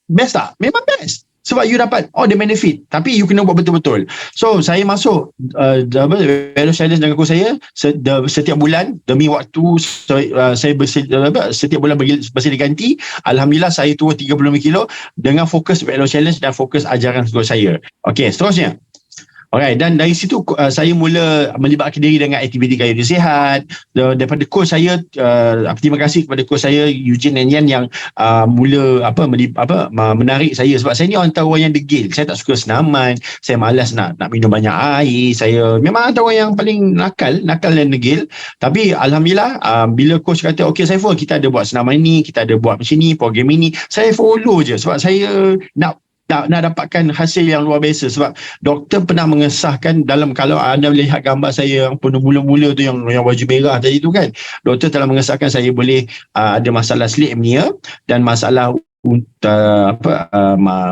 Best tak? Memang best. Sebab you dapat the benefit, tapi you kena buat betul-betul. So saya masuk weight loss challenge dengan coach saya setiap bulan demi waktu. Saya setiap bulan bersilih ganti. Alhamdulillah saya turun 35 kilo dengan fokus weight loss challenge dan fokus ajaran coach saya. Okey, seterusnya. Alright, dan dari situ saya mula melibatkan diri dengan aktiviti gaya hidup sihat. Daripada coach saya, terima kasih kepada coach saya Eugene and Yan yang mula menarik saya, sebab saya ni antara orang yang degil. Saya tak suka senaman, saya malas nak minum banyak air. Saya memang antara orang yang paling nakal dan degil. Tapi alhamdulillah bila coach kata okey Saiful, kita ada buat senaman ni, kita ada buat macam ni, program ini, saya follow je sebab saya nak dapatkan hasil yang luar biasa. Sebab doktor pernah mengesahkan dalam, kalau anda melihat gambar saya yang penuh mula-mula tu, yang baju merah tadi tu kan, doktor telah mengesahkan saya boleh ada masalah sleep apnea dan masalah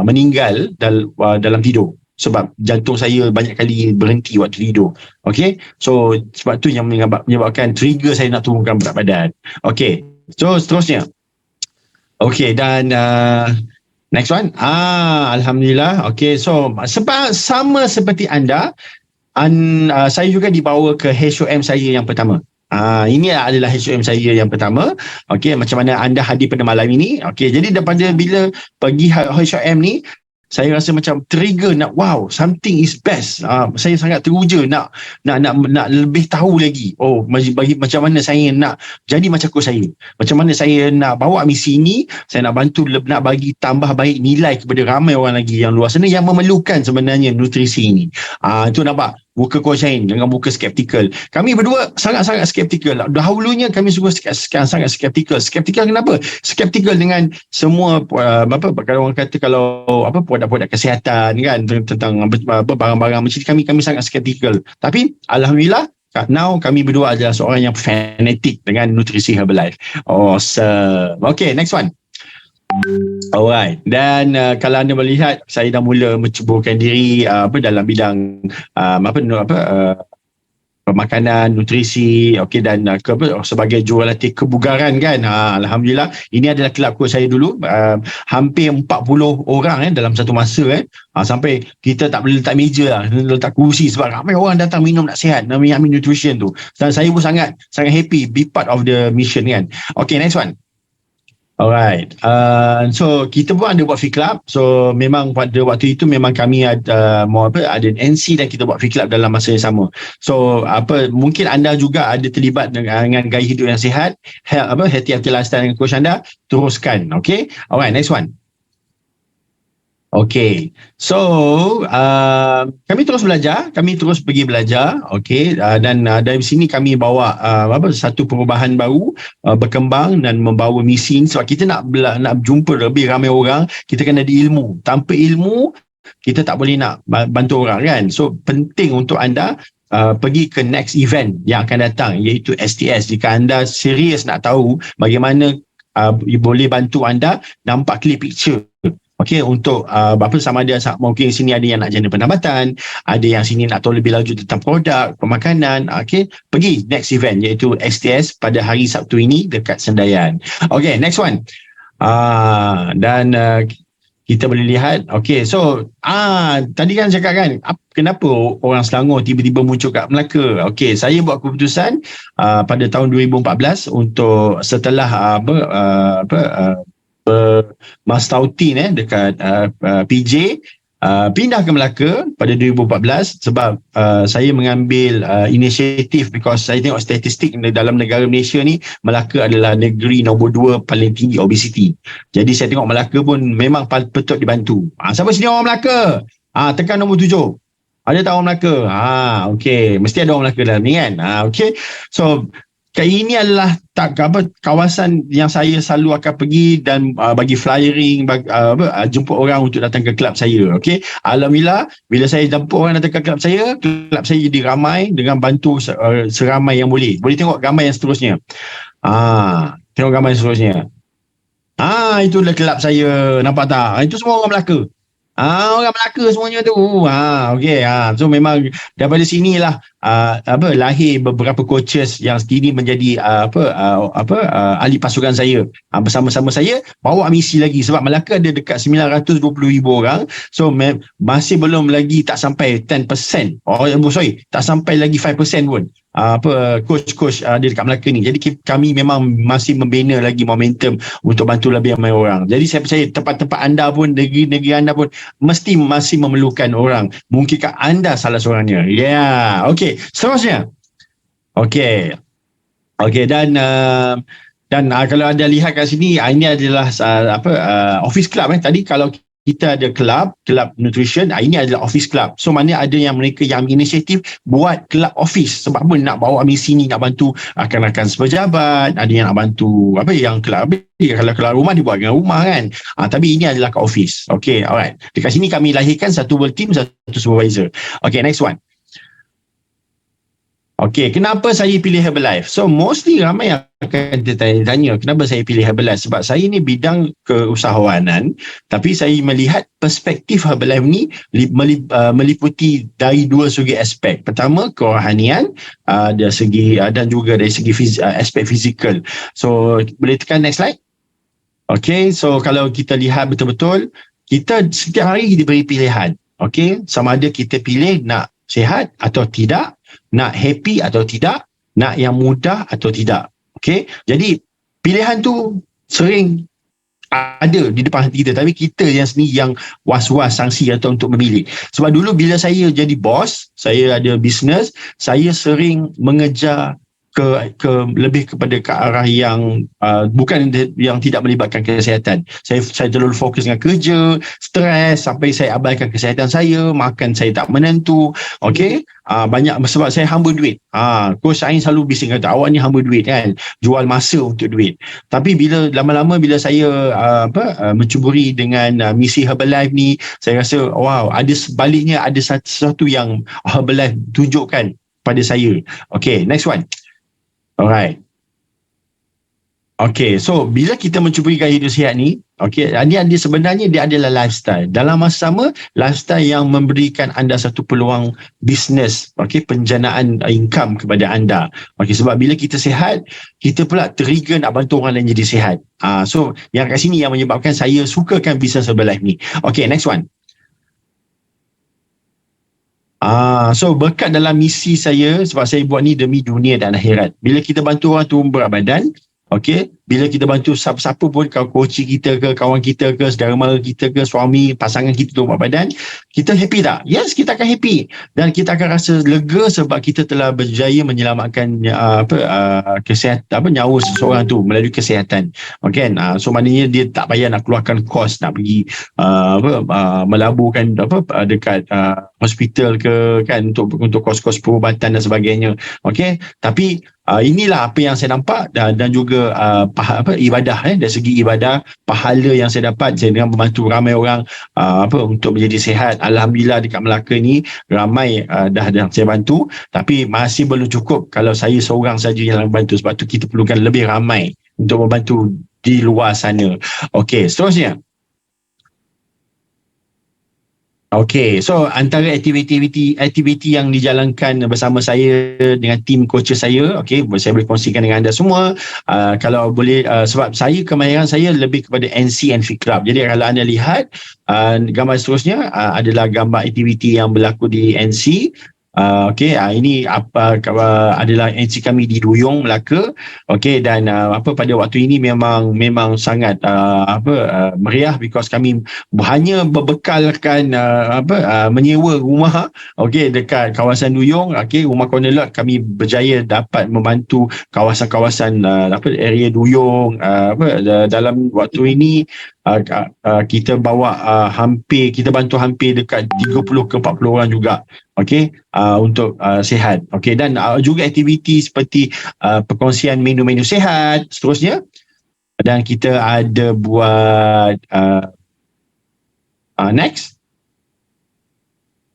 meninggal dalam tidur, sebab jantung saya banyak kali berhenti waktu tidur. Okay, so sebab tu yang menyebabkan trigger saya nak turunkan berat badan. Okay, so seterusnya. Okay, dan next one. Alhamdulillah. Okay, so sebab sama seperti anda, saya juga dibawa ke HOM saya yang pertama. Ini adalah HOM saya yang pertama. Okay, macam mana anda hadir pada malam ini. Okay, jadi daripada bila pergi HOM ni, saya rasa macam trigger nak, wow, something is best. Saya sangat teruja nak lebih tahu lagi. Macam mana saya nak jadi macam coach saya. Macam mana saya nak bawa misi ini, saya nak bantu, nak bagi tambah baik nilai kepada ramai orang lagi yang luar sana yang memerlukan sebenarnya nutrisi ini. Itu nampak muka coach Ain dengan muka skeptikal. Kami berdua sangat-sangat skeptikal. Dahulunya kami semua sangat skeptikal. Skeptikal kenapa? Skeptikal dengan semua kalau orang kata, kalau produk-produk kesihatan kan, tentang barang-barang macam ni, kami sangat skeptikal. Tapi alhamdulillah now kami berdua adalah seorang yang fanatik dengan nutrisi Herbalife. Awesome. Okay, next one. Alright, dan kalau anda melihat saya dah mula menceburkan diri dalam bidang makanan, nutrisi, okey, dan sebagai jurulatih kebugaran kan. Alhamdulillah, ini adalah kelab coach saya dulu. Hampir 40 orang dalam satu masa sampai kita tak boleh letak meja lah, letak kursi sebab ramai orang datang minum nak sihat, nak ambil nutrition tu. Dan saya pun sangat happy be part of the mission kan. Okay, next one. Alright, so kita pun ada buat Fit Club. So memang pada waktu itu memang kami ada NC dan kita buat Fit Club dalam masa yang sama. So mungkin anda juga ada terlibat dengan gaya hidup yang sihat, healthy lifestyle dengan coach anda, teruskan. Okay, alright, next one. Okay, so kami terus belajar, kami terus pergi belajar, okay, dan dari sini kami bawa satu perubahan baru, berkembang dan membawa misi sebab kita nak jumpa lebih ramai orang, kita kena ada ilmu. Tanpa ilmu kita tak boleh nak bantu orang kan. So penting untuk anda pergi ke next event yang akan datang, iaitu STS. Jika anda serius nak tahu bagaimana boleh bantu anda nampak clear picture. Okey, untuk sama ada mungkin sini ada yang nak jana pendapatan, ada yang sini nak tahu lebih lanjut tentang produk, pemakanan. Okey, pergi next event iaitu STS pada hari Sabtu ini dekat Sendayan. Okey, next one. Dan kita boleh lihat. Okey, so tadi kan cakap kan kenapa orang Selangor tiba-tiba muncul kat Melaka. Okey, saya buat keputusan pada tahun 2014 untuk setelah Mastautin dekat PJ, pindah ke Melaka pada 2014 sebab saya mengambil inisiatif because saya tengok statistik dalam negara Malaysia ni, Melaka adalah negeri nombor 2 paling tinggi obesity. Jadi saya tengok Melaka pun memang patut dibantu. Siapa sini orang Melaka? Tekan nombor 7. Ada tak orang Melaka? Okey, mesti ada orang Melaka dalam ni kan. Okey, so ini adalah kawasan yang saya selalu akan pergi dan bagi flyering, jemput orang untuk datang ke kelab saya. Okey, alhamdulillah bila saya jemput orang datang ke kelab saya jadi ramai dengan bantu seramai yang boleh. Boleh tengok gambar yang seterusnya. Tengok gambar yang seterusnya. Itulah kelab saya, nampak tak? Itu semua orang Melaka. Orang Melaka semuanya tu. Okey. So memang daripada sinilah lahir beberapa coaches yang kini menjadi ahli pasukan saya. Bersama-sama saya bawa misi lagi sebab Melaka ada dekat 920,000 orang. So masih belum lagi tak sampai 10%. Tak sampai lagi 5% pun. Coach-coach ada dekat Melaka ni. Jadi kami memang masih membina lagi momentum untuk bantu lebih ramai orang. Jadi saya percaya tempat-tempat anda pun, negeri-negeri anda pun mesti masih memerlukan orang. Mungkinkah anda salah seorangnya? Okey, seterusnya. Okey, dan kalau anda lihat kat sini, ini adalah office club. Tadi kalau kita ada kelab nutrition, ini adalah office club. So mana ada yang mereka yang inisiatif buat kelab office. Sebab apa? Nak bawa misi ni, nak bantu rakan-rakan sepejabat, ada yang nak bantu yang kelab. Kalau keluar rumah dia buat dengan rumah kan. Tapi ini adalah kat office. Okay, alright. Dekat sini kami lahirkan satu team, satu supervisor. Okay, next one. Okay, kenapa saya pilih Herbalife? So, mostly ramai yang akan tanya kenapa saya pilih Herbalife. Sebab saya ni bidang keusahawanan, tapi saya melihat perspektif Herbalife ni meliputi dari dua segi aspek. Pertama, kerohanian dari segi dan juga dari segi aspek fizikal. So, boleh tekan next slide? Okay, so kalau kita lihat betul-betul, kita setiap hari diberi pilihan. Okay, sama ada kita pilih nak sihat atau tidak, nak happy atau tidak, nak yang mudah atau tidak. Okay, jadi pilihan tu sering ada di depan hati kita, tapi kita yang sendiri yang was-was sangsi atau untuk memilih. Sebab dulu bila saya jadi bos, saya ada bisnes, saya sering mengejar lebih kepada ke arah yang bukan yang tidak melibatkan kesihatan. Saya terlalu fokus dengan kerja, stres sampai saya abaikan kesihatan saya, makan saya tak menentu. Okey, banyak sebab saya hamba duit. Coach Ain selalu bising kata awak ni hamba duit kan, jual masa untuk duit. Tapi bila lama-lama bila saya mencuburi dengan misi Herbalife ni, saya rasa wow, ada sebaliknya, ada sesuatu yang Herbalife tunjukkan pada saya. Okey, next one. Alright. Okay, so bila kita mencubai gaya hidup sihat ni, okay, dia sebenarnya dia adalah lifestyle. Dalam masa sama, lifestyle yang memberikan anda satu peluang bisnes, okay, penjanaan income kepada anda. Okay, sebab bila kita sihat, kita pula trigger nak bantu orang lain jadi sihat. So, yang kat sini yang menyebabkan saya sukakan bisnes Herbalife ni. Okay, next one. So berkat dalam misi saya, sebab saya buat ni demi dunia dan akhirat. Bila kita bantu orang turun berat badan, okey, bila kita bantu siapa-siapa pun, coach kita ke, kawan kita ke, saudara mara kita ke, suami, pasangan kita turun berat badan, kita happy tak? Yes, kita akan happy. Dan kita akan rasa lega sebab kita telah berjaya menyelamatkan kesihatan, nyawa seseorang tu melalui kesihatan. Okay, so maknanya dia tak payah nak keluarkan kos nak pergi melaburkan dekat hospital ke, kan, untuk kos-kos perubatan dan sebagainya. Okay, tapi inilah apa yang saya nampak dan juga ibadah, dari segi ibadah, pahala yang saya dapat saya dengan membantu ramai orang untuk menjadi sihat. Alhamdulillah dekat Melaka ni ramai dah saya bantu, tapi masih belum cukup kalau saya seorang saja yang bantu. Sebab tu kita perlukan lebih ramai untuk membantu di luar sana. Okey, seterusnya. Okay, so antara aktiviti yang dijalankan bersama saya dengan tim coach saya, okay, saya boleh kongsikan dengan anda semua. Kalau boleh, sebab saya kemahiran saya lebih kepada NC and Fit Club. Jadi kalau anda lihat gambar seterusnya adalah gambar aktiviti yang berlaku di NC. Okey, ini adalah NC kami di Duyung, Melaka. Okey, dan pada waktu ini memang sangat meriah because kami hanya berbekalkan menyewa rumah, okey, dekat kawasan Duyung, okey, rumah corner lot. Kami berjaya dapat membantu kawasan-kawasan area Duyung dalam waktu ini. Kita bawa kita bantu hampir dekat 30 ke 40 orang juga, okey, untuk sihat, okey, dan juga aktiviti seperti perkongsian menu-menu sihat seterusnya. Dan kita ada buat next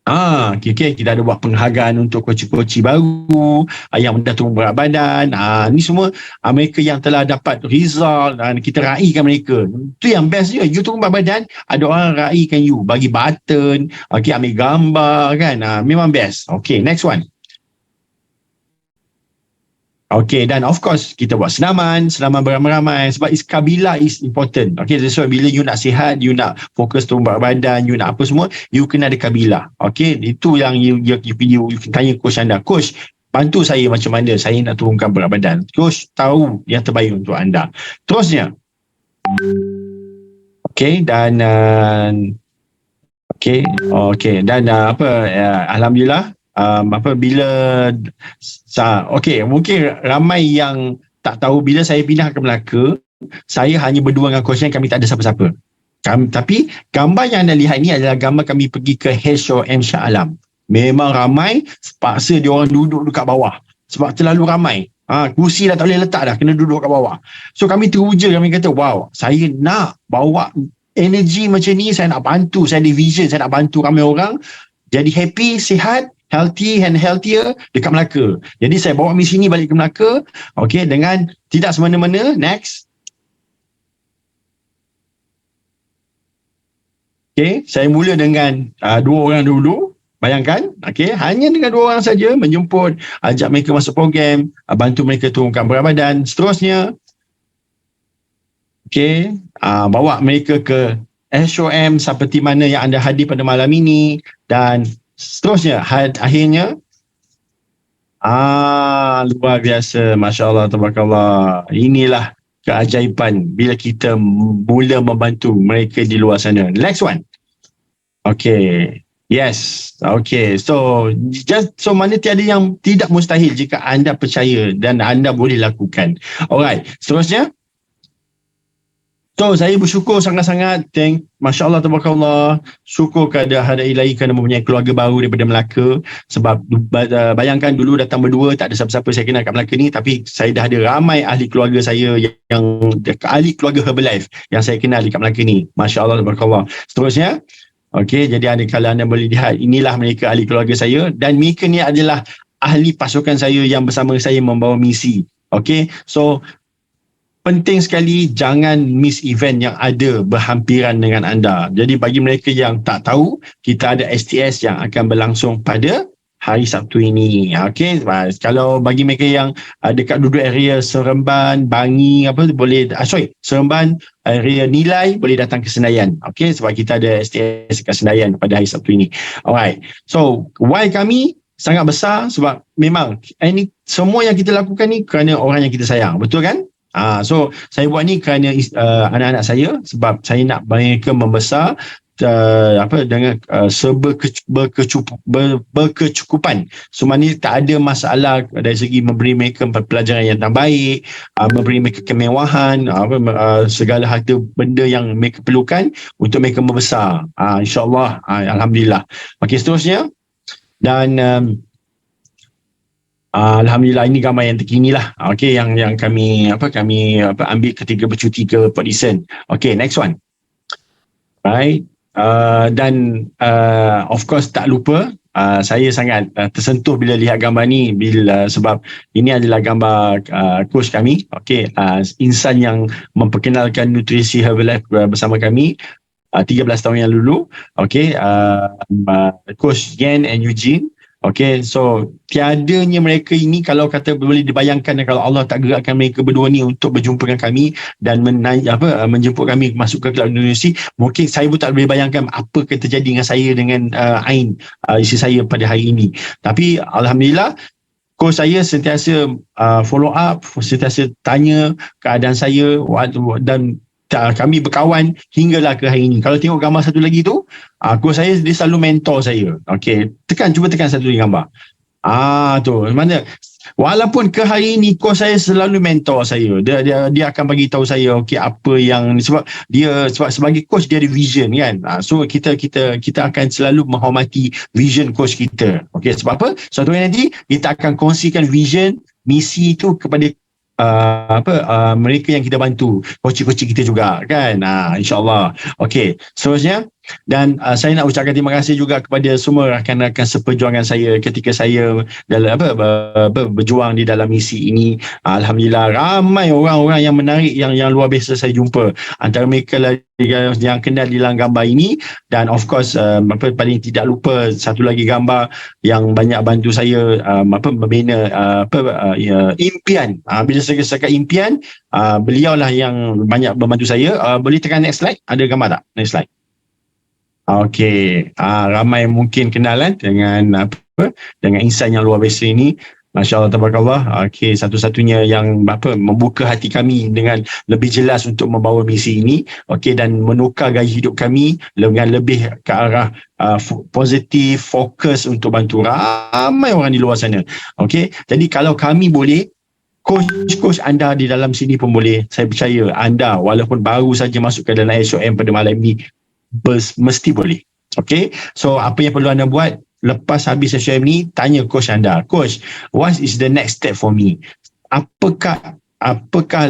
okay, kita ada buat penghargaan untuk coach-coach baru yang dah turun berat badan. Ni semua mereka yang telah dapat result dan kita raikan mereka. Tu yang best je. You turun berat badan, ada orang raikan you, bagi button, okay, ambil gambar, kan. Memang best. Okay, next one. Okay, dan of course kita buat senaman beramai-ramai sebab kabilah is important. Okay, so bila you nak sihat, you nak fokus turun berat badan, you nak apa semua, you kena ada kabilah. Okay, itu yang you tanya coach anda, coach, bantu saya macam mana saya nak turunkan berat badan. Coach tahu yang terbaik untuk anda. Terusnya, okay, dan dan alhamdulillah. Mungkin ramai yang tak tahu, bila saya pindah ke Melaka, saya hanya berdua dengan coach, kami tak ada siapa-siapa. Tapi gambar yang anda lihat ni adalah gambar kami pergi ke HOM Shah Alam. Memang ramai, paksa dia orang duduk dekat bawah sebab terlalu ramai. Kursi dah tak boleh letak dah, kena duduk kat bawah. So kami teruja, kami kata, wow, saya nak bawa energi macam ni, saya nak bantu, saya ada vision, saya nak bantu ramai orang jadi happy, sihat, healthy and healthier dekat Melaka. Jadi saya bawa misi ni balik ke Melaka, okey, dengan tidak semena-mena. Next. Okey, saya mula dengan 2 orang dulu. Bayangkan, okey, hanya dengan 2 orang saja menjemput, ajak mereka masuk program, bantu mereka turunkan berat badan. Seterusnya, okey, bawa mereka ke SOM seperti mana yang anda hadir pada malam ini, dan seterusnya, akhirnya luar biasa, Masya Allah, Tabarakallah. Inilah keajaiban bila kita mula membantu mereka di luar sana. Next one. Okay, yes, okay, so mana tiada yang tidak mustahil jika anda percaya dan anda boleh lakukan. Alright, seterusnya, so saya bersyukur sangat-sangat, Masya Allah, Tabarakallah, syukur kepada Hadrat Ilahi kerana mempunyai keluarga baru daripada Melaka. Sebab bayangkan dulu datang berdua, tak ada siapa-siapa saya kenal kat Melaka ni, tapi saya dah ada ramai ahli keluarga saya yang ahli keluarga Herbalife yang saya kenal di kat Melaka ni. Masya Allah, Tabarakallah. Seterusnya, okey, jadi kalau anda boleh lihat, inilah mereka ahli keluarga saya, dan mereka ni adalah ahli pasukan saya yang bersama saya membawa misi. Okey, so penting sekali jangan miss event yang ada berhampiran dengan anda. Jadi bagi mereka yang tak tahu, kita ada STS yang akan berlangsung pada hari Sabtu ini. Okey, kalau bagi mereka yang dekat duduk area Seremban, Bangi apa boleh Seremban, area Nilai boleh datang ke Senayan. Okey, sebab kita ada STS kat Senayan pada hari Sabtu ini. Alright. So, why kami sangat besar sebab memang ini semua yang kita lakukan ni kerana orang yang kita sayang. Betul kan? So saya buat ni kerana anak-anak saya sebab saya nak mereka membesar dengan berkecukupan. So maknanya tak ada masalah dari segi memberi mereka pelajaran yang terbaik, memberi mereka kemewahan, segala harta benda yang mereka perlukan untuk mereka membesar. InsyaAllah, alhamdulillah. Okey, seterusnya dan alhamdulillah ini gambar yang terkini lah. Okey, yang kami ambil ketika bercuti ke Port Dickson. Okey, next one. Right. Dan of course tak lupa saya sangat tersentuh bila lihat gambar ni sebab ini adalah gambar coach kami. Okey, insan yang memperkenalkan nutrisi Herbalife bersama kami 13 tahun yang lalu. Okey, Coach Yen and Eugene. Okay, so tiadanya mereka ini kalau kata boleh dibayangkan kalau Allah tak gerakkan mereka berdua ni untuk berjumpa dengan kami dan menjemput kami masuk ke Kelab Indonesia, mungkin saya pun tak boleh bayangkan apa yang terjadi dengan saya dengan Ain, isteri saya pada hari ini. Tapi alhamdulillah coach saya sentiasa follow up, sentiasa tanya keadaan saya dan kami berkawan hinggalah ke hari ini. Kalau tengok gambar satu lagi tu, coach saya dia selalu mentor saya. Okey, cuba tekan satu lagi gambar. Tu mana walaupun ke hari ini coach saya selalu mentor saya. Dia akan bagi tahu saya okey apa yang sebab sebagai coach dia ada vision kan. So kita akan selalu menghormati vision coach kita. Okey, sebab apa? Suatu hari nanti kita akan kongsikan vision, misi itu kepada mereka yang kita bantu, coach-coach kita juga kan, insyaAllah. Okey, seterusnya dan saya nak ucapkan terima kasih juga kepada semua rakan-rakan seperjuangan saya ketika saya dalam berjuang di dalam misi ini. Alhamdulillah ramai orang-orang yang menarik yang luar biasa saya jumpa, antara mereka lah yang kenal di dalam gambar ini. Dan of course paling tidak lupa satu lagi gambar yang banyak bantu saya membina impian. Bila saya cakap impian, beliau lah yang banyak membantu saya. Boleh tekan next slide, ada gambar tak? Next slide. Okey, ramai mungkin kenalan dengan insan yang luar biasa ini. Masya-Allah, tabarakallah. Okey, satu-satunya yang membuka hati kami dengan lebih jelas untuk membawa misi ini. Okey, dan menukar gaya hidup kami dengan lebih ke arah positif, fokus untuk bantu ramai orang di luar sana. Okey, jadi kalau kami boleh, coach anda di dalam sini pun boleh. Saya percaya anda walaupun baru saja masuk ke dalam SOM pada malam ini, mesti boleh. Okay, so apa yang perlu anda buat lepas habis SOM ni, tanya coach anda, coach, what is the next step for me? Apakah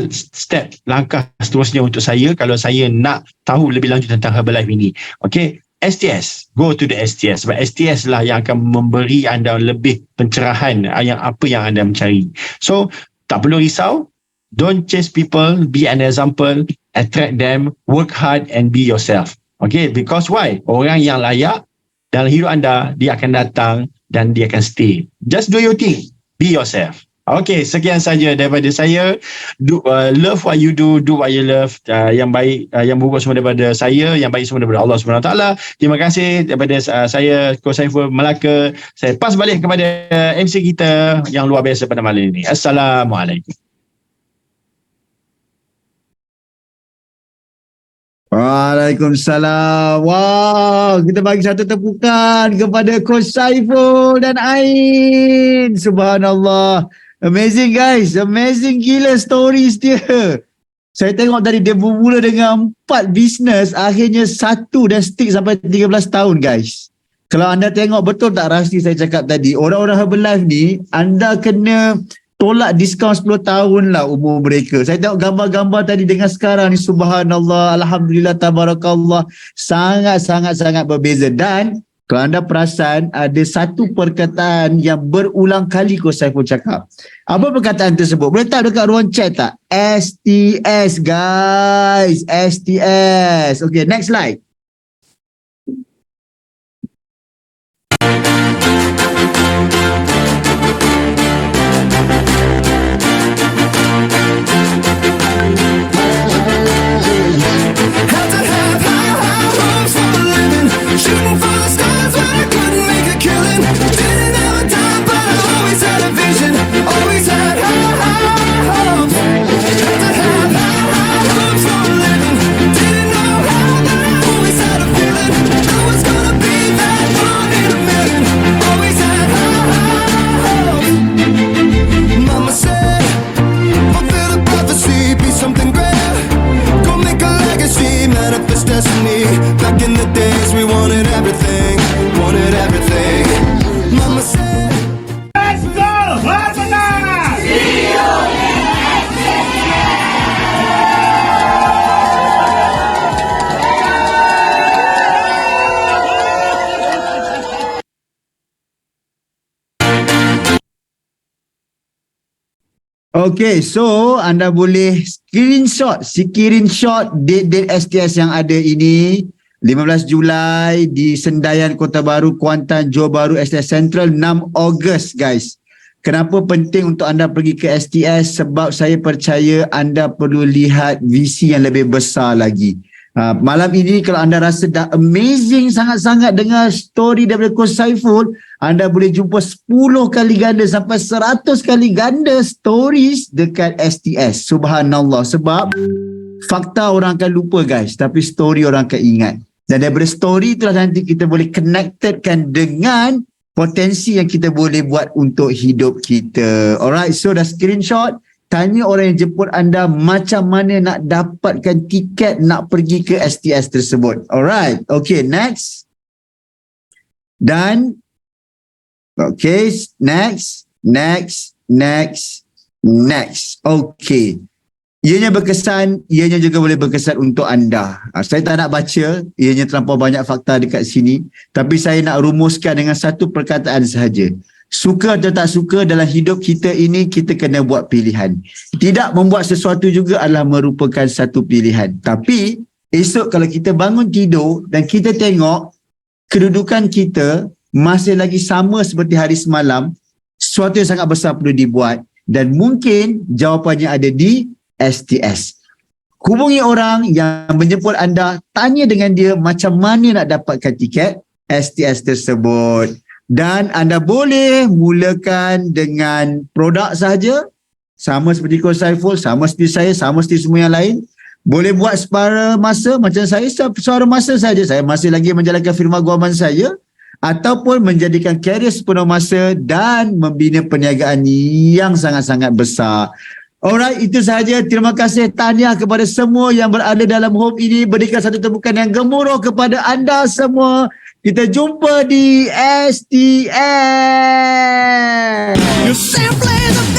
step langkah seterusnya untuk saya kalau saya nak tahu lebih lanjut tentang Herbalife ini? Okay, STS, go to the STS sebab STS lah yang akan memberi anda lebih pencerahan apa yang anda mencari. So tak perlu risau, don't chase people, be an example, attract them, work hard and be yourself. Okay, because why? Orang yang layak dalam hidup anda, dia akan datang dan dia akan stay. Just do your thing. Be yourself. Okay, sekian saja daripada saya. Love what you do what you love. Yang baik, yang buruk semua daripada saya, yang baik semua daripada Allah SWT. Terima kasih daripada saya, Coach Saiful Melaka. Saya pas balik kepada MC kita yang luar biasa pada malam ini. Assalamualaikum. Waalaikumsalam. Wow, kita bagi satu tepukan kepada Coach Saiful dan Ain. Subhanallah. Amazing guys, amazing gila stories dia. Saya tengok tadi dia bermula dengan 4 bisnes, akhirnya 1 dan stick sampai 13 tahun guys. Kalau anda tengok betul tak rahsia saya cakap tadi, orang-orang Herbalife ni anda kena tolak diskaun 10 tahun lah umur mereka. Saya tengok gambar-gambar tadi dengan sekarang ni, subhanallah, alhamdulillah, tabarakallah, sangat berbeza. Dan Kalau anda perasan, ada satu perkataan yang berulang kali Coach Saiful cakap. Apa perkataan tersebut? Boleh tak dekat ruang chat tak? STS guys. STS. Okay, next slide. Had to have high hopes for a living. Shooting for the stars when I couldn't make a killing. Didn't have a dime, but I always had a vision. Always had high hopes. Had to have high hopes for a living. Didn't know how, but I always had a feeling. I was gonna be that one in a million. Always had high hopes. Mama said, fulfill the prophecy, be something great. Go make a legacy, manifest destiny. Back in the days we wanted everything, wanted everything. Mama said, let's go, Harmonize! Okay, so anda boleh screenshot date-date STS yang ada ini. 15 Julai di Sendayan Kota Baru, Kuantan, Johor Bahru, STS Central. 6 Ogos guys. Kenapa penting untuk anda pergi ke STS? Sebab saya percaya anda perlu lihat visi yang lebih besar lagi. Malam ini kalau anda rasa dah amazing sangat-sangat dengar story daripada Coach Saiful, anda boleh jumpa 10 kali ganda sampai 100 kali ganda stories dekat STS. Subhanallah. Sebab fakta orang akan lupa guys, tapi story orang akan ingat. Dan daripada story itulah nanti kita boleh connectedkan dengan potensi yang kita boleh buat untuk hidup kita. Alright, so dah screenshot. Tanya orang yang jemput anda macam mana nak dapatkan tiket nak pergi ke STS tersebut. Alright. Okay, next. Dan okay, next. Okay. Ianya berkesan, ianya juga boleh berkesan untuk anda. Saya tak nak baca, ianya terlampau banyak fakta dekat sini. Tapi saya nak rumuskan dengan satu perkataan sahaja. Suka atau tak suka dalam hidup kita ini, kita kena buat pilihan. Tidak membuat sesuatu juga adalah merupakan satu pilihan. Tapi esok kalau kita bangun tidur dan kita tengok kedudukan kita masih lagi sama seperti hari semalam, sesuatu yang sangat besar perlu dibuat. Dan mungkin jawapannya ada di STS. Hubungi orang yang menjemput anda, tanya dengan dia macam mana nak dapatkan tiket STS tersebut. Dan anda boleh mulakan dengan produk sahaja, sama seperti Coach Saiful, sama seperti saya, sama seperti semua yang lain. Boleh buat separuh masa macam saya, separuh masa saja. Saya masih lagi menjalankan firma guaman saya, ataupun menjadikan karier sepenuh masa dan membina perniagaan yang sangat-sangat besar. Alright, itu sahaja. Terima kasih, tahniah kepada semua yang berada dalam home ini. Berikan satu tepukan yang gemuruh kepada anda semua. Kita jumpa di STS. you simply the